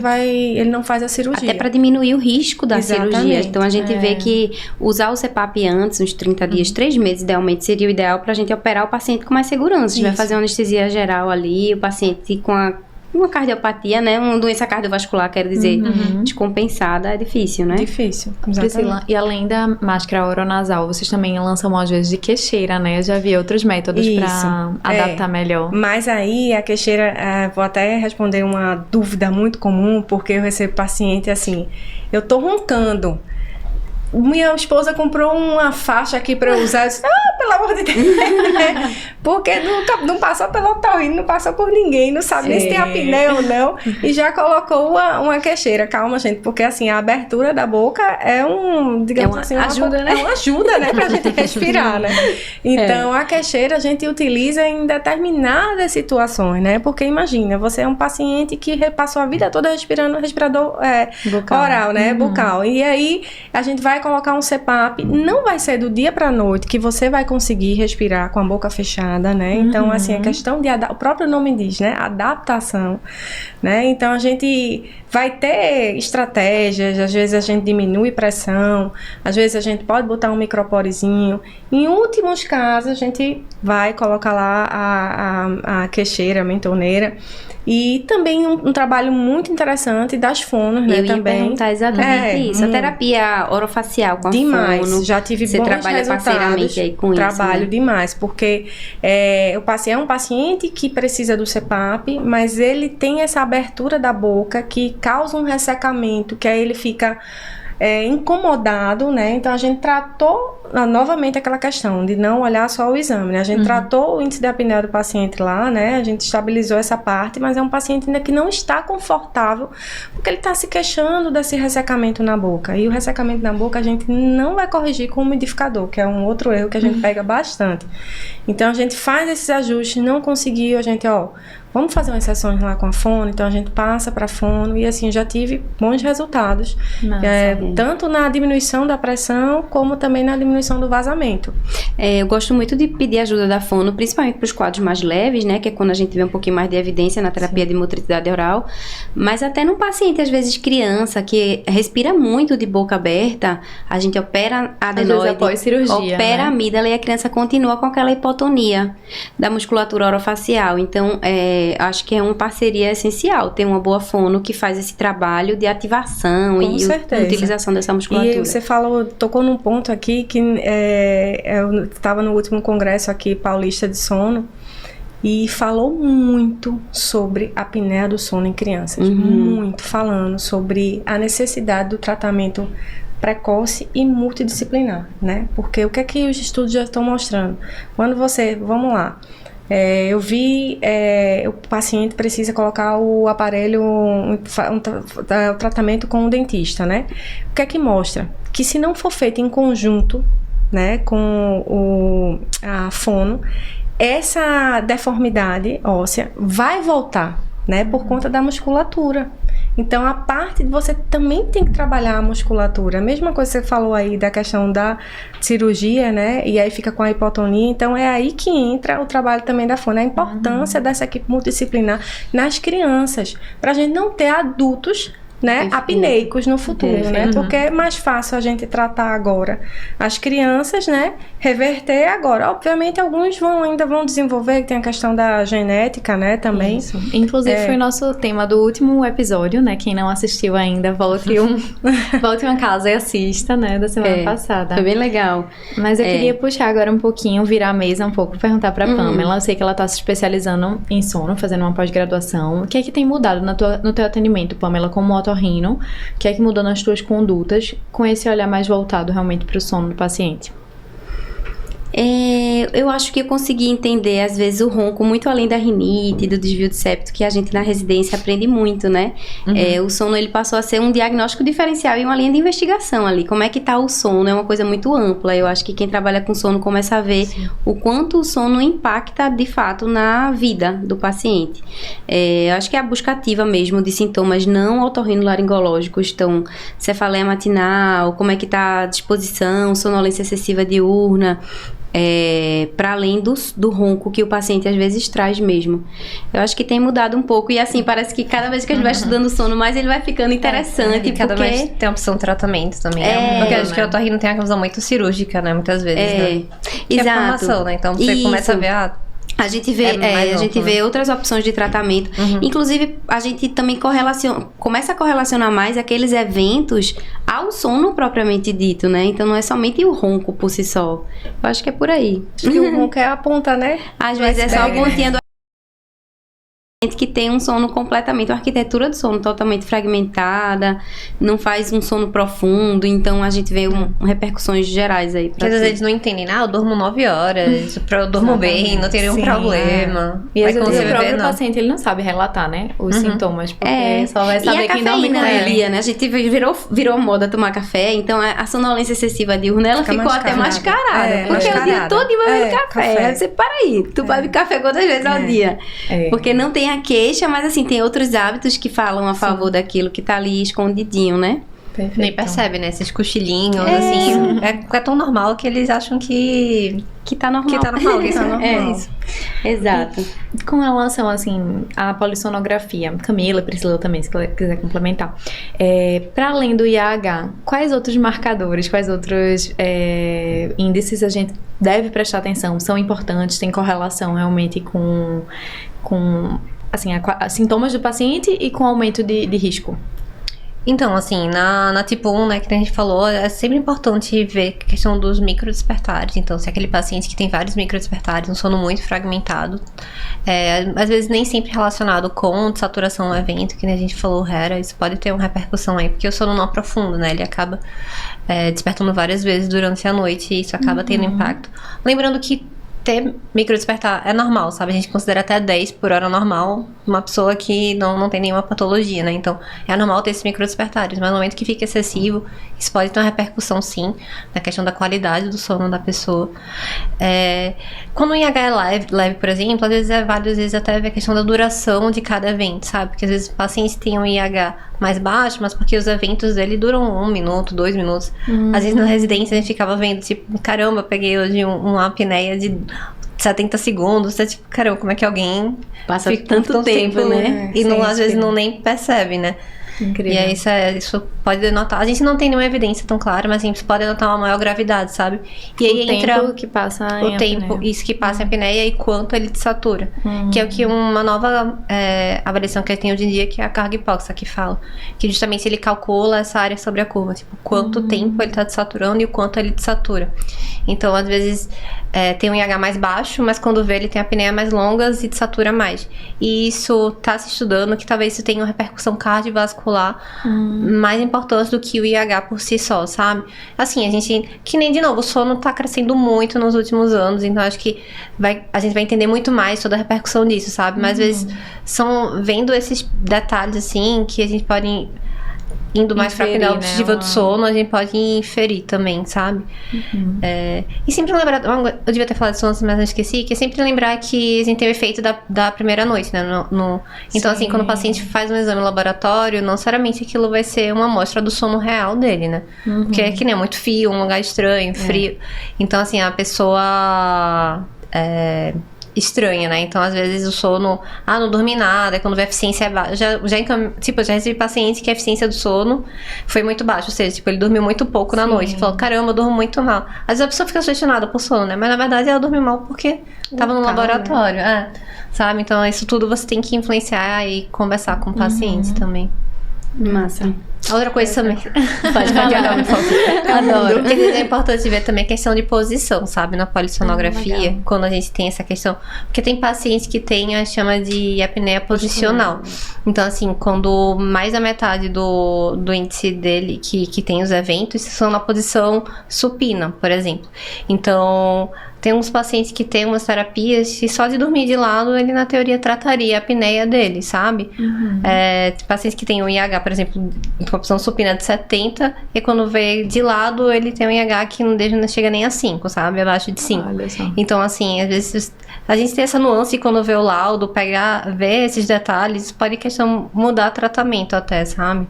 [SPEAKER 4] não faz a cirurgia.
[SPEAKER 1] Até pra diminuir o risco da cirurgia. Então a gente vê que usar o CPAP antes, uns 30 dias, 3 meses, idealmente seria o ideal pra gente operar o paciente com mais segurança. A gente vai fazer uma anestesia geral ali, o paciente com a uma cardiopatia, né? Uma doença cardiovascular, quero dizer, descompensada, é difícil, né?
[SPEAKER 4] Difícil, exatamente.
[SPEAKER 2] Priscila, e além da máscara oronasal, vocês também lançam às vezes de queixeira, né? Eu já vi outros métodos para adaptar melhor.
[SPEAKER 4] Mas aí a queixeira, vou até responder uma dúvida muito comum, porque eu recebo paciente assim, eu tô roncando. Minha esposa comprou uma faixa aqui pra eu usar. Eu disse, pelo amor de Deus. Porque não passou pelo otorrino, não passou por ninguém, não sabe nem se tem apneia ou não. E já colocou uma queixeira. Calma, gente, porque assim, a abertura da boca é digamos assim,
[SPEAKER 1] ajuda, né?
[SPEAKER 4] É uma ajuda, né, pra gente respirar, né? Então, a queixeira a gente utiliza em determinadas situações, né? Porque imagina, você é um paciente que passou a vida toda respirando respirador oral, né? Bucal. E aí, a gente vai colocar um CPAP, não vai ser do dia pra noite que você vai conseguir respirar com a boca fechada, né? Então, assim, a questão o próprio nome diz, né? Adaptação, né? Então, a gente vai ter estratégias, às vezes a gente diminui pressão, às vezes a gente pode botar um microporezinho. Em últimos casos, a gente vai colocar lá a queixeira, a mentoneira. E também um trabalho muito interessante das fonos, né?
[SPEAKER 1] Eu ia
[SPEAKER 4] também
[SPEAKER 1] perguntar exatamente isso. A terapia orofacial com a fono.
[SPEAKER 4] Já tive bons resultados. Você trabalha
[SPEAKER 1] parceiramente aí com isso,
[SPEAKER 4] Trabalho
[SPEAKER 1] né?
[SPEAKER 4] demais, porque é um paciente que precisa do CPAP, mas ele tem essa abertura da boca que causa um ressecamento, que aí ele fica incomodado, né? Então a gente tratou novamente aquela questão de não olhar só o exame, né? A gente tratou o índice de apneia do paciente lá, né? A gente estabilizou essa parte, mas é um paciente ainda que não está confortável, porque ele está se queixando desse ressecamento na boca. E o ressecamento na boca a gente não vai corrigir com o umidificador, que é um outro erro que a gente pega bastante. Então a gente faz esses ajustes, não conseguiu, a gente, vamos fazer umas sessões lá com a fono, então a gente passa para a fono e assim, já tive bons resultados. Tanto na diminuição da pressão, como também na diminuição do vazamento.
[SPEAKER 1] Eu gosto muito de pedir ajuda da fono, principalmente para os quadros mais leves, né? Que é quando a gente vê um pouquinho mais de evidência na terapia de motricidade oral. Mas até num paciente, às vezes criança, que respira muito de boca aberta, a gente opera a adenoide,
[SPEAKER 2] após cirurgia,
[SPEAKER 1] opera a amígdala e a criança continua com aquela hipotonia da musculatura orofacial. Então, acho que é uma parceria essencial ter uma boa fono que faz esse trabalho de ativação
[SPEAKER 4] Com
[SPEAKER 1] e
[SPEAKER 4] certeza.
[SPEAKER 1] utilização dessa musculatura.
[SPEAKER 4] E você tocou num ponto aqui que eu estava no último congresso aqui paulista de sono e falou muito sobre a apneia do sono em crianças, muito falando sobre a necessidade do tratamento precoce e multidisciplinar, né? Porque o que é que os estudos já estão mostrando? Quando vamos lá, eu vi, o paciente precisa colocar o aparelho, o tratamento com o dentista, né? O que é que mostra? Que se não for feito em conjunto, né, com a fono, essa deformidade óssea vai voltar, né, por conta da musculatura. Então, a parte de você também tem que trabalhar a musculatura. A mesma coisa que você falou aí da questão da cirurgia, né? E aí fica com a hipotonia. Então, é aí que entra o trabalho também da fono. A importância dessa equipe multidisciplinar nas crianças. Pra gente não ter adultos, né, apneicos no futuro, né? Porque é mais fácil a gente tratar agora as crianças, né? Reverter agora. Obviamente, alguns ainda vão desenvolver, que tem a questão da genética, né, também.
[SPEAKER 2] Isso. Inclusive, foi o nosso tema do último episódio, né? Quem não assistiu ainda, volte uma casa e assista, né? Da semana passada.
[SPEAKER 1] Foi bem legal.
[SPEAKER 2] Mas eu queria puxar agora um pouquinho, virar a mesa um pouco, perguntar pra Pamela. Eu sei que ela tá se especializando em sono, fazendo uma pós-graduação. O que é que tem mudado no teu atendimento, Pamela, como otorrino? O que é que mudou nas tuas condutas com esse olhar mais voltado realmente pro sono do paciente?
[SPEAKER 1] Eu acho que eu consegui entender, às vezes, o ronco muito além da rinite, do desvio de septo, que a gente na residência aprende muito, né? O sono, ele passou a ser um diagnóstico diferencial e uma linha de investigação ali. Como é que tá o sono? É uma coisa muito ampla. Eu acho que quem trabalha com sono começa a ver o quanto o sono impacta, de fato, na vida do paciente. Eu acho que é a busca ativa mesmo de sintomas não otorrinolaringológicos, então, cefaleia matinal, como é que tá a disposição, sonolência excessiva diurna, para além do ronco que o paciente às vezes traz mesmo. Eu acho que tem mudado um pouco e assim, parece que cada vez que a gente vai estudando sono mais, ele vai ficando interessante.
[SPEAKER 3] E cada vez tem a opção de tratamento também, né? Porque acho que o otorrino tem uma visão muito cirúrgica, né? Muitas vezes, né?
[SPEAKER 1] Exato.
[SPEAKER 3] É a formação, né? Então você começa a ver,
[SPEAKER 1] A gente vê outras opções de tratamento. Inclusive, a gente também começa a correlacionar mais aqueles eventos ao sono propriamente dito, né? Então, não é somente o ronco por si só. Eu acho que é por aí.
[SPEAKER 4] Acho que o ronco é a ponta, né?
[SPEAKER 1] Às vezes é só a pontinha do que tem um sono completamente, uma arquitetura do sono totalmente fragmentada, não faz um sono profundo, então a gente vê repercussões gerais aí.
[SPEAKER 3] Porque às vezes eles não entendem, eu durmo 9 horas, eu durmo bem, não tem nenhum problema.
[SPEAKER 2] E às vezes o próprio paciente, ele não sabe relatar, né, os sintomas, porque só vai saber quem dorme com ele.
[SPEAKER 1] Né? A gente virou moda tomar café, então a sonolência excessiva diurna, ela ficou até mascarada, porque o dia todo vai beber café. Aí você, para aí, tu bebe café quantas vezes ao dia? Porque não tem a queixa, mas assim, tem outros hábitos que falam a favor daquilo que tá ali escondidinho, né?
[SPEAKER 3] Perfeito. Nem percebe, né? Esses cochilinhos, assim. É tão normal que eles acham que tá normal. Que tá normal, isso.
[SPEAKER 1] É isso. Exato.
[SPEAKER 2] E com relação, assim, à polissonografia, Camila, Priscila também, se quiser complementar. Para além do IAH, quais outros marcadores, quais outros índices a gente deve prestar atenção? São importantes, tem correlação realmente com assim, sintomas do paciente e com aumento de risco?
[SPEAKER 3] Então, assim, na tipo 1, né, que a gente falou, é sempre importante ver a questão dos microdespertares. Então, se é aquele paciente que tem vários microdespertares, um sono muito fragmentado, às vezes nem sempre relacionado com saturação no evento, que a gente falou, isso pode ter uma repercussão aí, porque o sono não aprofunda, né, ele acaba despertando várias vezes durante a noite e isso acaba tendo impacto. Lembrando que ter microdespertar é normal, sabe? A gente considera até 10 por hora normal uma pessoa que não tem nenhuma patologia, né? Então, é normal ter esses microdespertares, mas no momento que fica excessivo, isso pode ter uma repercussão, sim, na questão da qualidade do sono da pessoa. Quando o IH é leve, por exemplo, às vezes é válido, às vezes até ver a questão da duração de cada evento, sabe? Porque às vezes o paciente tem um IH mais baixo, mas porque os eventos dele duram 1 minuto, 2 minutos. Às vezes na residência a gente ficava vendo, tipo, caramba, peguei hoje uma apneia de 70 segundos, você tipo, caramba, como é que alguém
[SPEAKER 1] passa tanto tempo, né?
[SPEAKER 3] E às vezes não nem percebe, né?
[SPEAKER 2] Incrível.
[SPEAKER 3] E aí isso pode denotar, a gente não tem nenhuma evidência tão clara, mas a gente pode denotar uma maior gravidade, sabe? E aí entra
[SPEAKER 2] o tempo que passa em apneia.
[SPEAKER 3] Isso que passa em apneia e quanto ele te satura. Que é o que uma nova avaliação que tem hoje em dia, que é a carga hipóxica, que fala. Que justamente ele calcula essa área sobre a curva, tipo, quanto tempo ele tá te saturando e o quanto ele te satura. Então, às vezes, tem um IH mais baixo, mas quando vê, ele tem apneia mais longas e te satura mais. E isso tá se estudando que talvez isso tenha uma repercussão cardiovascular mais importante do que o IH por si só, sabe? Assim, a gente, que nem de novo, o sono tá crescendo muito nos últimos anos, então acho que a gente vai entender muito mais toda a repercussão disso, sabe? Mas às vezes vendo esses detalhes assim, que a gente pode indo mais pra final objetiva do sono, a gente pode inferir também, sabe? E sempre lembrar, eu devia ter falado disso antes, mas eu esqueci, que é sempre lembrar que a gente tem o efeito da primeira noite, né? Então, assim, quando o paciente faz um exame laboratório, não necessariamente aquilo vai ser uma amostra do sono real dele, né? Porque é que nem muito fio, um lugar estranho, frio. Então, assim, a pessoa estranha, né? Então, às vezes, o sono... não dormi nada. Quando vê a eficiência é baixa... eu já recebi paciente que a eficiência do sono foi muito baixa. Ou seja, tipo, ele dormiu muito pouco na noite. Falou, caramba, eu durmo muito mal. Às vezes a pessoa fica sugestionada por sono, né? Mas, na verdade, ela dormiu mal porque tava no laboratório. Né? Sabe? Então, isso tudo você tem que influenciar e conversar com o paciente também.
[SPEAKER 1] Massa.
[SPEAKER 3] Outra coisa também.
[SPEAKER 1] Pode falar, por favor. Adoro.
[SPEAKER 3] É importante ver também a questão de posição, sabe? Na polissonografia, quando a gente tem essa questão. Porque tem pacientes que tem a chama de apneia posicional. Então, assim, quando mais da metade do índice dele que tem os eventos são na posição supina, por exemplo. Então, tem uns pacientes que têm umas terapias e só de dormir de lado, ele na teoria trataria a apneia dele, sabe? Pacientes que têm um IH, por exemplo, com a posição supina de 70, e quando vê de lado, ele tem um IH que não chega nem a 5, sabe? Abaixo de 5. Então, assim, às vezes a gente tem essa nuance quando vê o laudo, ver esses detalhes, pode mudar tratamento até, sabe?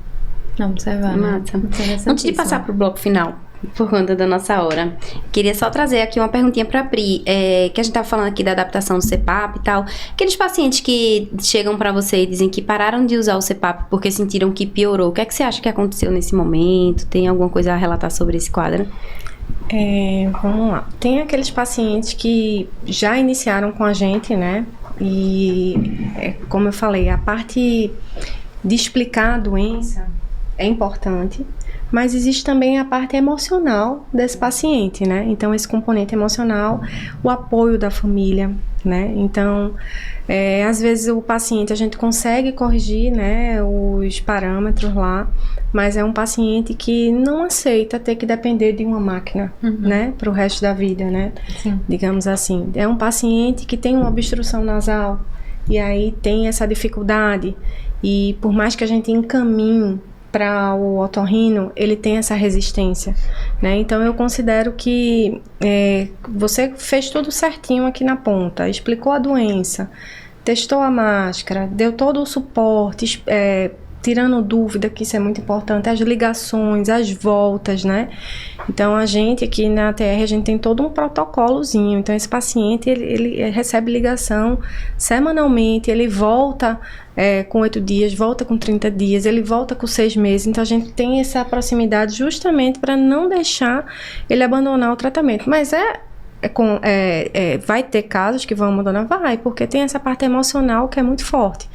[SPEAKER 2] Observar, né?
[SPEAKER 1] Antes de passar pro bloco final, Por conta da nossa hora. Queria só trazer aqui uma perguntinha pra Pri, que a gente tava falando aqui da adaptação do CPAP e tal. Aqueles pacientes que chegam pra você e dizem que pararam de usar o CPAP porque sentiram que piorou, o que é que você acha que aconteceu nesse momento? Tem alguma coisa a relatar sobre esse quadro?
[SPEAKER 4] Vamos lá. Tem aqueles pacientes que já iniciaram com a gente, né? E, como eu falei, a parte de explicar a doença é importante, mas existe também a parte emocional desse paciente, né? Então, esse componente emocional, o apoio da família, né? Então, às vezes o paciente, a gente consegue corrigir, né, os parâmetros lá, mas é um paciente que não aceita ter que depender de uma máquina, né, pro resto da vida, né?
[SPEAKER 2] Sim.
[SPEAKER 4] Digamos assim. É um paciente que tem uma obstrução nasal e aí tem essa dificuldade, e por mais que a gente encaminhe para o otorrino, ele tem essa resistência, né? Então eu considero que você fez tudo certinho aqui na ponta, explicou a doença, testou a máscara, deu todo o suporte, tirando dúvida, que isso é muito importante, as ligações, as voltas, né? Então, a gente aqui na ATR, a gente tem todo um protocolozinho. Então, esse paciente, ele recebe ligação semanalmente, ele volta com 8 dias, volta com 30 dias, ele volta com 6 meses. Então, a gente tem essa proximidade justamente para não deixar ele abandonar o tratamento. Mas vai ter casos que vão abandonar? Vai, porque tem essa parte emocional que é muito forte.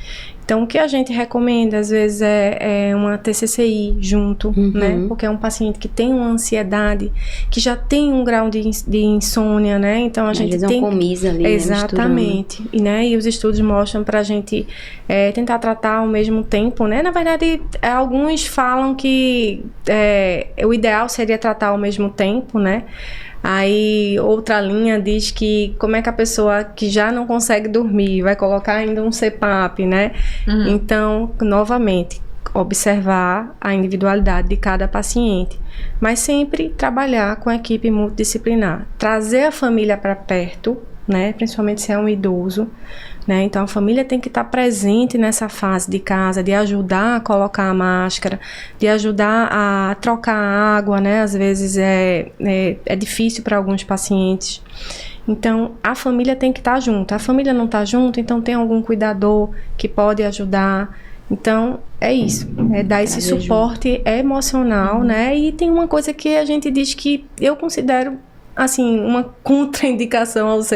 [SPEAKER 4] Então, o que a gente recomenda, às vezes, é uma TCCI junto, né? Porque é um paciente que tem uma ansiedade, que já tem um grau de insônia, né? Então, a gente tem...
[SPEAKER 1] comisa ali,
[SPEAKER 4] exatamente.
[SPEAKER 1] Né?
[SPEAKER 4] E os estudos mostram pra gente tentar tratar ao mesmo tempo, né? Na verdade, alguns falam que o ideal seria tratar ao mesmo tempo, né? Aí, outra linha diz que como é que a pessoa que já não consegue dormir vai colocar ainda um CPAP, né? Então, novamente, observar a individualidade de cada paciente, mas sempre trabalhar com a equipe multidisciplinar. Trazer a família para perto, né? Principalmente se é um idoso, né? Então, a família tem que estar presente nessa fase de casa, de ajudar a colocar a máscara, de ajudar a trocar a água, né? Às vezes é difícil para alguns pacientes. Então, a família tem que estar junto. A família não está junto, então tem algum cuidador que pode ajudar. Então, é isso. É dar esse suporte emocional, né? E tem uma coisa que a gente diz que eu considero, assim, uma contraindicação ao uso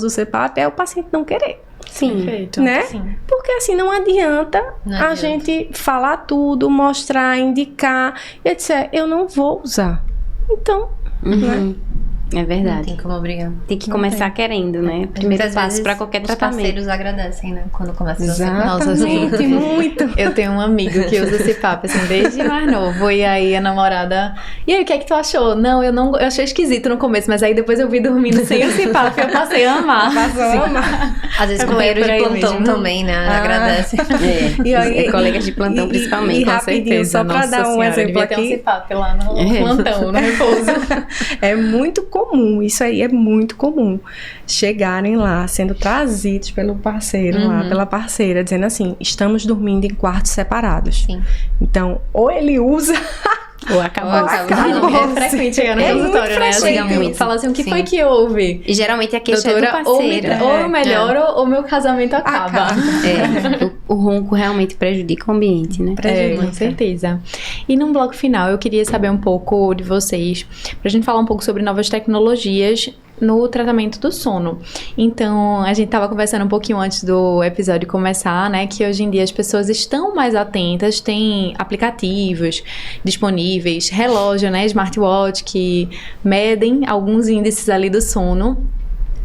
[SPEAKER 4] do CPAP, é o paciente não querer.
[SPEAKER 1] Sim.
[SPEAKER 2] Perfeito.
[SPEAKER 4] Né?
[SPEAKER 2] Sim.
[SPEAKER 4] Porque assim, não adianta a gente falar tudo, mostrar, indicar, e dizer, eu não vou usar. Então, né?
[SPEAKER 1] É verdade.
[SPEAKER 3] Não tem como obrigar.
[SPEAKER 1] Tem que começar querendo, né? Primeiro passo para qualquer tratamento.
[SPEAKER 3] Os parceiros agradecem, né? Quando começa a usar.
[SPEAKER 4] Exatamente, muito.
[SPEAKER 2] Eu tenho um amigo que usa CPAP, assim, desde mais novo. E aí a namorada... E aí, o que é que tu achou? Não, eu achei esquisito no começo, mas aí depois eu vi dormindo sem o CPAP e eu passei a amar.
[SPEAKER 4] Passou a amar.
[SPEAKER 3] Às vezes companheiros de plantão também, né? Agradecem.
[SPEAKER 1] Colegas de plantão, principalmente.
[SPEAKER 4] E rapidinho, só para dar um exemplo aqui.
[SPEAKER 2] Devia ter um CPAP lá no plantão, no repouso.
[SPEAKER 4] É muito comum, isso aí é muito comum. Chegarem lá, sendo trazidos pelo parceiro lá, pela parceira, dizendo assim, estamos dormindo em quartos separados.
[SPEAKER 3] Sim.
[SPEAKER 4] Então, ou ele usa...
[SPEAKER 1] Ou acabou.
[SPEAKER 2] É frequente chegar no consultório, né?
[SPEAKER 1] Chega muito.
[SPEAKER 2] Fala assim, o que foi que houve?
[SPEAKER 1] E geralmente a queixa
[SPEAKER 2] Doutora,
[SPEAKER 1] é do parceiro.
[SPEAKER 2] ou eu melhoro ou meu casamento acaba.
[SPEAKER 1] O ronco realmente prejudica o ambiente, né?
[SPEAKER 2] Com certeza. E num bloco final, eu queria saber um pouco de vocês, pra gente falar um pouco sobre novas tecnologias no tratamento do sono. Então, a gente tava conversando um pouquinho antes do episódio começar, né, que hoje em dia as pessoas estão mais atentas, tem aplicativos disponíveis, relógio, né, smartwatch, que medem alguns índices ali do sono.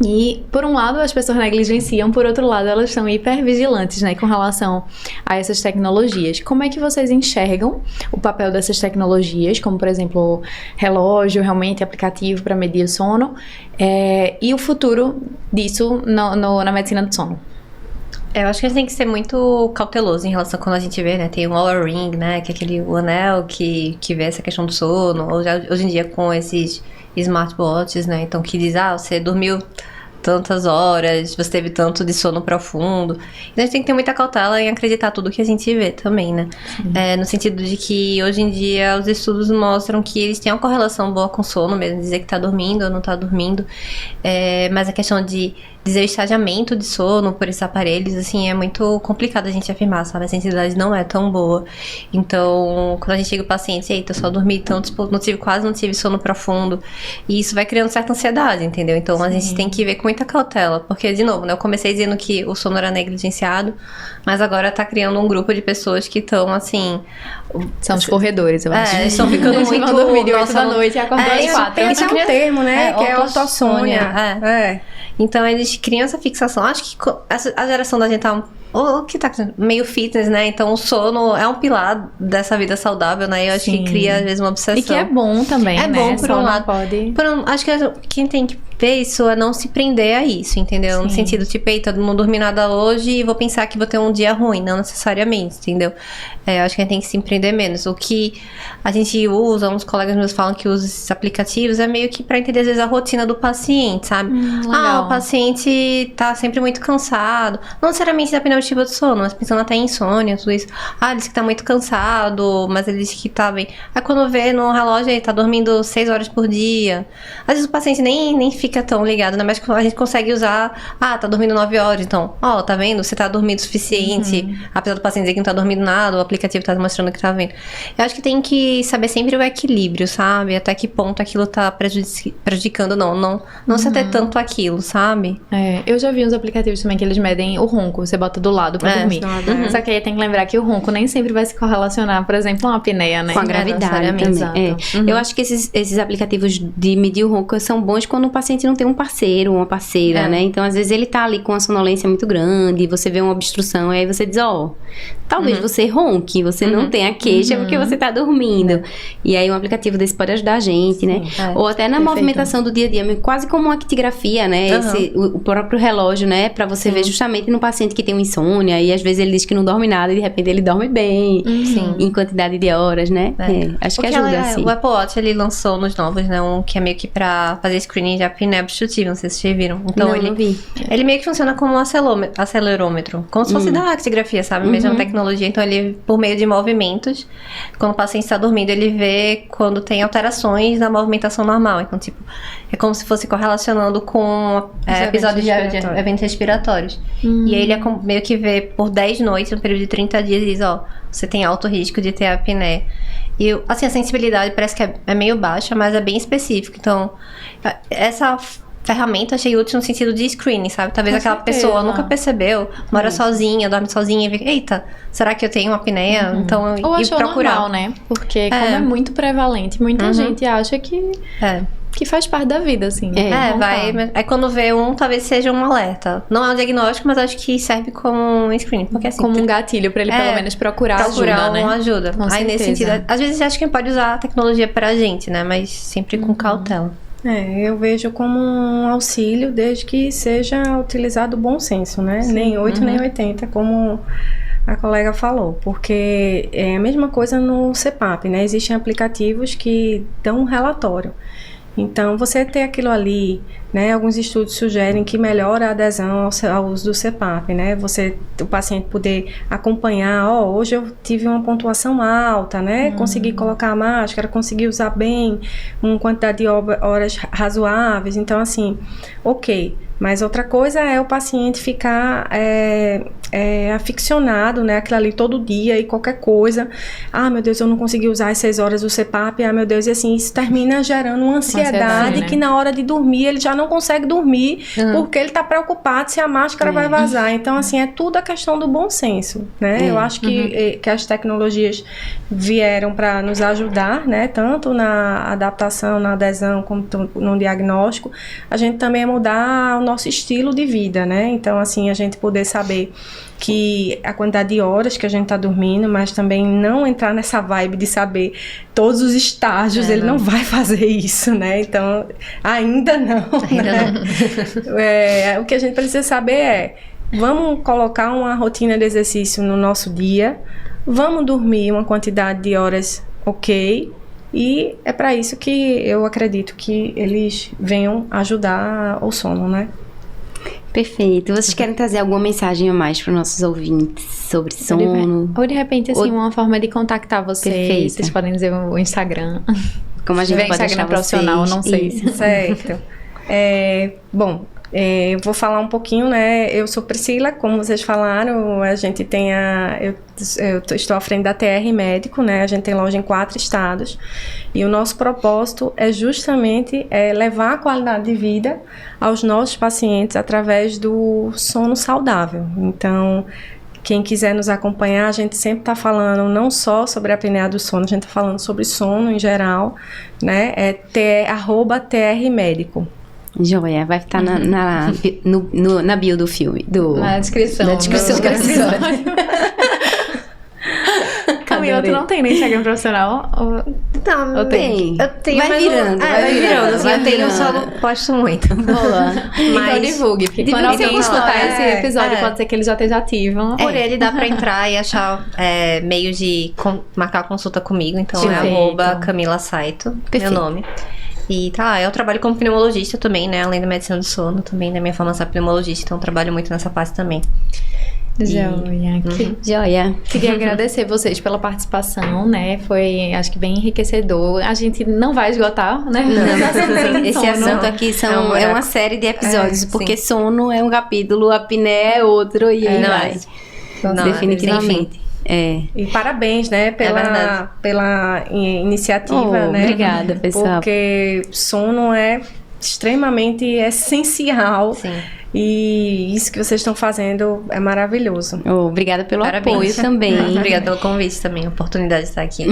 [SPEAKER 2] E, por um lado, as pessoas negligenciam, por outro lado, elas são hipervigilantes, né, com relação a essas tecnologias. Como é que vocês enxergam o papel dessas tecnologias, como, por exemplo, relógio, realmente aplicativo para medir o sono, e o futuro disso na medicina do sono?
[SPEAKER 3] Eu acho que a gente tem que ser muito cauteloso em relação a quando a gente vê, né? Tem o Oura Ring, né? Que é o anel que vê essa questão do sono. Ou já, hoje em dia com esses smartwatches, né? Então, que diz, você dormiu tantas horas, você teve tanto de sono profundo. Então a gente tem que ter muita cautela em acreditar tudo que a gente vê também, né? No sentido de que hoje em dia os estudos mostram que eles têm uma correlação boa com sono, mesmo dizer que tá dormindo ou não tá dormindo. Mas a questão de dizer o estadiamento de sono por esses aparelhos, assim, é muito complicado a gente afirmar, sabe? A sensibilidade não é tão boa. Então, quando a gente chega o paciente, eita, eu só dormi tanto, quase não tive sono profundo. E isso vai criando certa ansiedade, entendeu? Então, a gente tem que ver com muita cautela. Porque, de novo, né? Eu comecei dizendo que o sono era negligenciado, mas agora tá criando um grupo de pessoas que estão, assim...
[SPEAKER 2] São os corredores, eu acho.
[SPEAKER 3] Eles estão ficando muito...
[SPEAKER 2] Vão dormir de 8 da noite e acordar às 4.
[SPEAKER 4] Esse é um termo, né? Que é ortossônia.
[SPEAKER 3] Então, eles criam essa fixação. Acho que a geração da gente tá que tá meio fitness, né? Então, o sono é um pilar dessa vida saudável, né? Eu acho que cria, às vezes, uma obsessão.
[SPEAKER 2] E que é bom também,
[SPEAKER 3] né?
[SPEAKER 2] bom
[SPEAKER 3] por um lado. Acho que quem tem que ver isso é não se prender a isso, entendeu? Sim. No sentido, tipo, eita, não dormi nada hoje e vou pensar que vou ter um dia ruim. Não necessariamente, entendeu? Acho que a gente tem que se prender menos. O que a gente usa, uns colegas meus falam que usa esses aplicativos, é meio que pra entender, às vezes, a rotina do paciente, sabe? O paciente tá sempre muito cansado. Não necessariamente da pneumonia de sono, mas pensando até em insônia, tudo isso. Ele disse que tá muito cansado, mas ele disse que tá bem. Aí quando vê no relógio, ele tá dormindo 6 horas por dia. Às vezes o paciente nem fica tão ligado, né? Mas a gente consegue usar, tá dormindo 9 horas, então, tá vendo? Você tá dormindo o suficiente. Apesar do paciente dizer que não tá dormindo nada, o aplicativo tá mostrando que tá vendo. Eu acho que tem que saber sempre o equilíbrio, sabe? Até que ponto aquilo tá prejudicando, não se ater tanto aquilo, sabe?
[SPEAKER 2] Eu já vi uns aplicativos também que eles medem o ronco, você bota do lado pra dormir. Só que aí tem que lembrar que o ronco nem sempre vai se correlacionar, por exemplo, a uma apneia, né?
[SPEAKER 1] Com a gravidade também. Eu acho que esses aplicativos de medir o ronco são bons quando o paciente não tem um parceiro, uma parceira, né? Então, às vezes, ele tá ali com uma sonolência muito grande, você vê uma obstrução, e aí você diz, talvez você ronque, você não tenha queixa porque você tá dormindo. E aí, um aplicativo desse pode ajudar a gente, né? Ou até na movimentação do dia a dia, quase como uma actigrafia, né? O próprio relógio, né? Pra você ver justamente no paciente que tem um insônia, e às vezes ele diz que não dorme nada, e de repente ele dorme bem, em quantidade de horas, né? Acho que ajuda, assim.
[SPEAKER 3] O Apple Watch, ele lançou nos novos, né? Um que é meio que pra fazer screening de apneia obstrutiva, não sei se vocês viram. Então,
[SPEAKER 1] não vi.
[SPEAKER 3] Ele meio que funciona como um acelerômetro, como se fosse da actigrafia, sabe? Mesma tecnologia. Então, ele, por meio de movimentos, quando o paciente está dormindo, ele vê quando tem alterações na movimentação normal. Então, tipo, é como se fosse correlacionando com episódios de eventos respiratórios. E aí, ele meio que vê por 10 noites, no período de 30 dias, e diz, você tem alto risco de ter apneia. E, assim, a sensibilidade parece que é meio baixa, mas é bem específica. Então, essa ferramenta achei útil no sentido de screening, sabe? Talvez aquela pessoa nunca percebeu, mora sozinha, dorme sozinha e vê, eita, será que eu tenho uma apneia? Então,
[SPEAKER 2] ou achou procurar, normal, né? Porque como é muito prevalente, muita gente acha que faz parte da vida, assim.
[SPEAKER 3] Aí quando vê talvez seja um alerta. Não é um diagnóstico, mas acho que serve como um screening. Porque, assim,
[SPEAKER 2] como um gatilho pra ele, pelo menos, procurar ajuda, né?
[SPEAKER 3] Uma ajuda. Aí, nesse sentido, às vezes acho que pode usar a tecnologia pra gente, né? Mas sempre com cautela.
[SPEAKER 4] Eu vejo como um auxílio desde que seja utilizado o bom senso, né? Sim. Nem 8, nem 80, como a colega falou. Porque é a mesma coisa no CPAP, né? Existem aplicativos que dão um relatório. Então, você ter aquilo ali, né? Alguns estudos sugerem que melhora a adesão ao uso do CPAP, né? O paciente poder acompanhar, hoje eu tive uma pontuação alta, né? Consegui colocar a máscara, consegui usar bem, uma quantidade de horas razoáveis. Então, assim, ok. Mas outra coisa é o paciente ficar aficionado, né? Aquilo ali todo dia e qualquer coisa. Meu Deus, eu não consegui usar as 6 horas do CPAP. Meu Deus, e assim, isso termina gerando uma ansiedade, né? Que na hora de dormir, ele já não consegue dormir porque ele tá preocupado se a máscara vai vazar. Então, assim, é tudo a questão do bom senso, né? Eu acho que as tecnologias vieram para nos ajudar, né? Tanto na adaptação, na adesão, como no diagnóstico. A gente também é mudar o nosso estilo de vida, né? Então, assim, a gente poder saber que a quantidade de horas que a gente tá dormindo, mas também não entrar nessa vibe de saber todos os estágios, ele não vai fazer isso, né? Então, ainda não. O que a gente precisa saber vamos colocar uma rotina de exercício no nosso dia, vamos dormir uma quantidade de horas ok, e é para isso que eu acredito que eles venham ajudar o sono, né?
[SPEAKER 1] Perfeito. Vocês querem trazer alguma mensagem a mais para os nossos ouvintes sobre sono?
[SPEAKER 2] Ou de repente, assim, uma forma de contactar vocês.
[SPEAKER 1] Perfeito.
[SPEAKER 2] Vocês podem dizer o Instagram.
[SPEAKER 1] Como a gente pode
[SPEAKER 2] Instagram
[SPEAKER 1] achar
[SPEAKER 2] profissional,
[SPEAKER 1] vocês?
[SPEAKER 2] não sei.
[SPEAKER 1] Isso.
[SPEAKER 4] Certo. Bom, eu vou falar um pouquinho, né? Eu sou Priscila, como vocês falaram, a gente tem eu estou à frente da TR Médico, né? A gente tem loja em 4 estados e o nosso propósito é justamente levar a qualidade de vida aos nossos pacientes através do sono saudável. Então, quem quiser nos acompanhar, a gente sempre está falando não só sobre a apneia do sono, a gente está falando sobre sono em geral, né? @TR Médico.
[SPEAKER 1] Joia, vai estar na bio do filme.
[SPEAKER 2] Na descrição.
[SPEAKER 1] Na descrição do episódio.
[SPEAKER 2] Camila, tu não tem nem Instagram profissional?
[SPEAKER 3] Não,
[SPEAKER 2] Ou tem?
[SPEAKER 3] Eu tenho,
[SPEAKER 1] Vai
[SPEAKER 3] mas
[SPEAKER 1] virando,
[SPEAKER 3] não,
[SPEAKER 1] vai virando,
[SPEAKER 3] assim,
[SPEAKER 1] vai
[SPEAKER 3] eu tenho,
[SPEAKER 1] virando.
[SPEAKER 3] só não posto muito.
[SPEAKER 1] Boa.
[SPEAKER 2] Então divulgue, porque quando
[SPEAKER 1] Divulgue
[SPEAKER 2] alguém
[SPEAKER 1] seu
[SPEAKER 2] escutar
[SPEAKER 1] canal,
[SPEAKER 2] esse episódio, pode ser que ele já esteja ativo.
[SPEAKER 3] Por ele dá pra entrar e achar meios de marcar consulta comigo. Então
[SPEAKER 2] Perfeito.
[SPEAKER 3] é @Camila Saito, meu
[SPEAKER 1] Perfeito.
[SPEAKER 3] nome. E eu trabalho como pneumologista também, né? Além da medicina do sono, também na minha formação pneumologista. Então trabalho muito nessa parte também.
[SPEAKER 2] Joia.
[SPEAKER 1] Joia.
[SPEAKER 2] Queria agradecer vocês pela participação, né? Foi, acho que, bem enriquecedor. A gente não vai esgotar, né?
[SPEAKER 1] Esse assunto aqui é uma série de episódios, porque sono é um capítulo, apneia é outro e aí vai. Definitivamente.
[SPEAKER 4] E parabéns, né, pela iniciativa, né?
[SPEAKER 1] Obrigada, pessoal.
[SPEAKER 4] Porque sono é extremamente essencial.
[SPEAKER 3] Sim.
[SPEAKER 4] E isso que vocês estão fazendo é maravilhoso.
[SPEAKER 1] Obrigada pelo apoio também.
[SPEAKER 3] Obrigada pelo convite também, a oportunidade de estar aqui.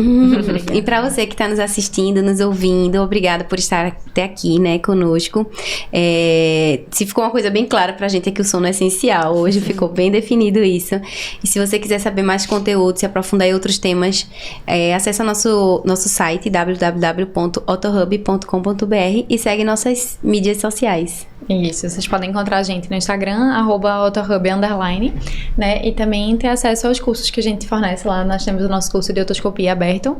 [SPEAKER 1] E para você que está nos assistindo, nos ouvindo, obrigada por estar até aqui, né, conosco. Se ficou uma coisa bem clara pra gente é que o sono é essencial. Hoje ficou bem definido isso. E se você quiser saber mais conteúdo, se aprofundar em outros temas, acesse nosso site www.otohub.com.br e segue nossas mídias sociais.
[SPEAKER 2] Isso, vocês podem encontrar a gente no Instagram, @otohub_, né? E também ter acesso aos cursos que a gente fornece lá. Nós temos o nosso curso de otoscopia aberto.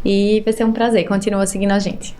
[SPEAKER 2] E vai ser um prazer. Continua seguindo a gente.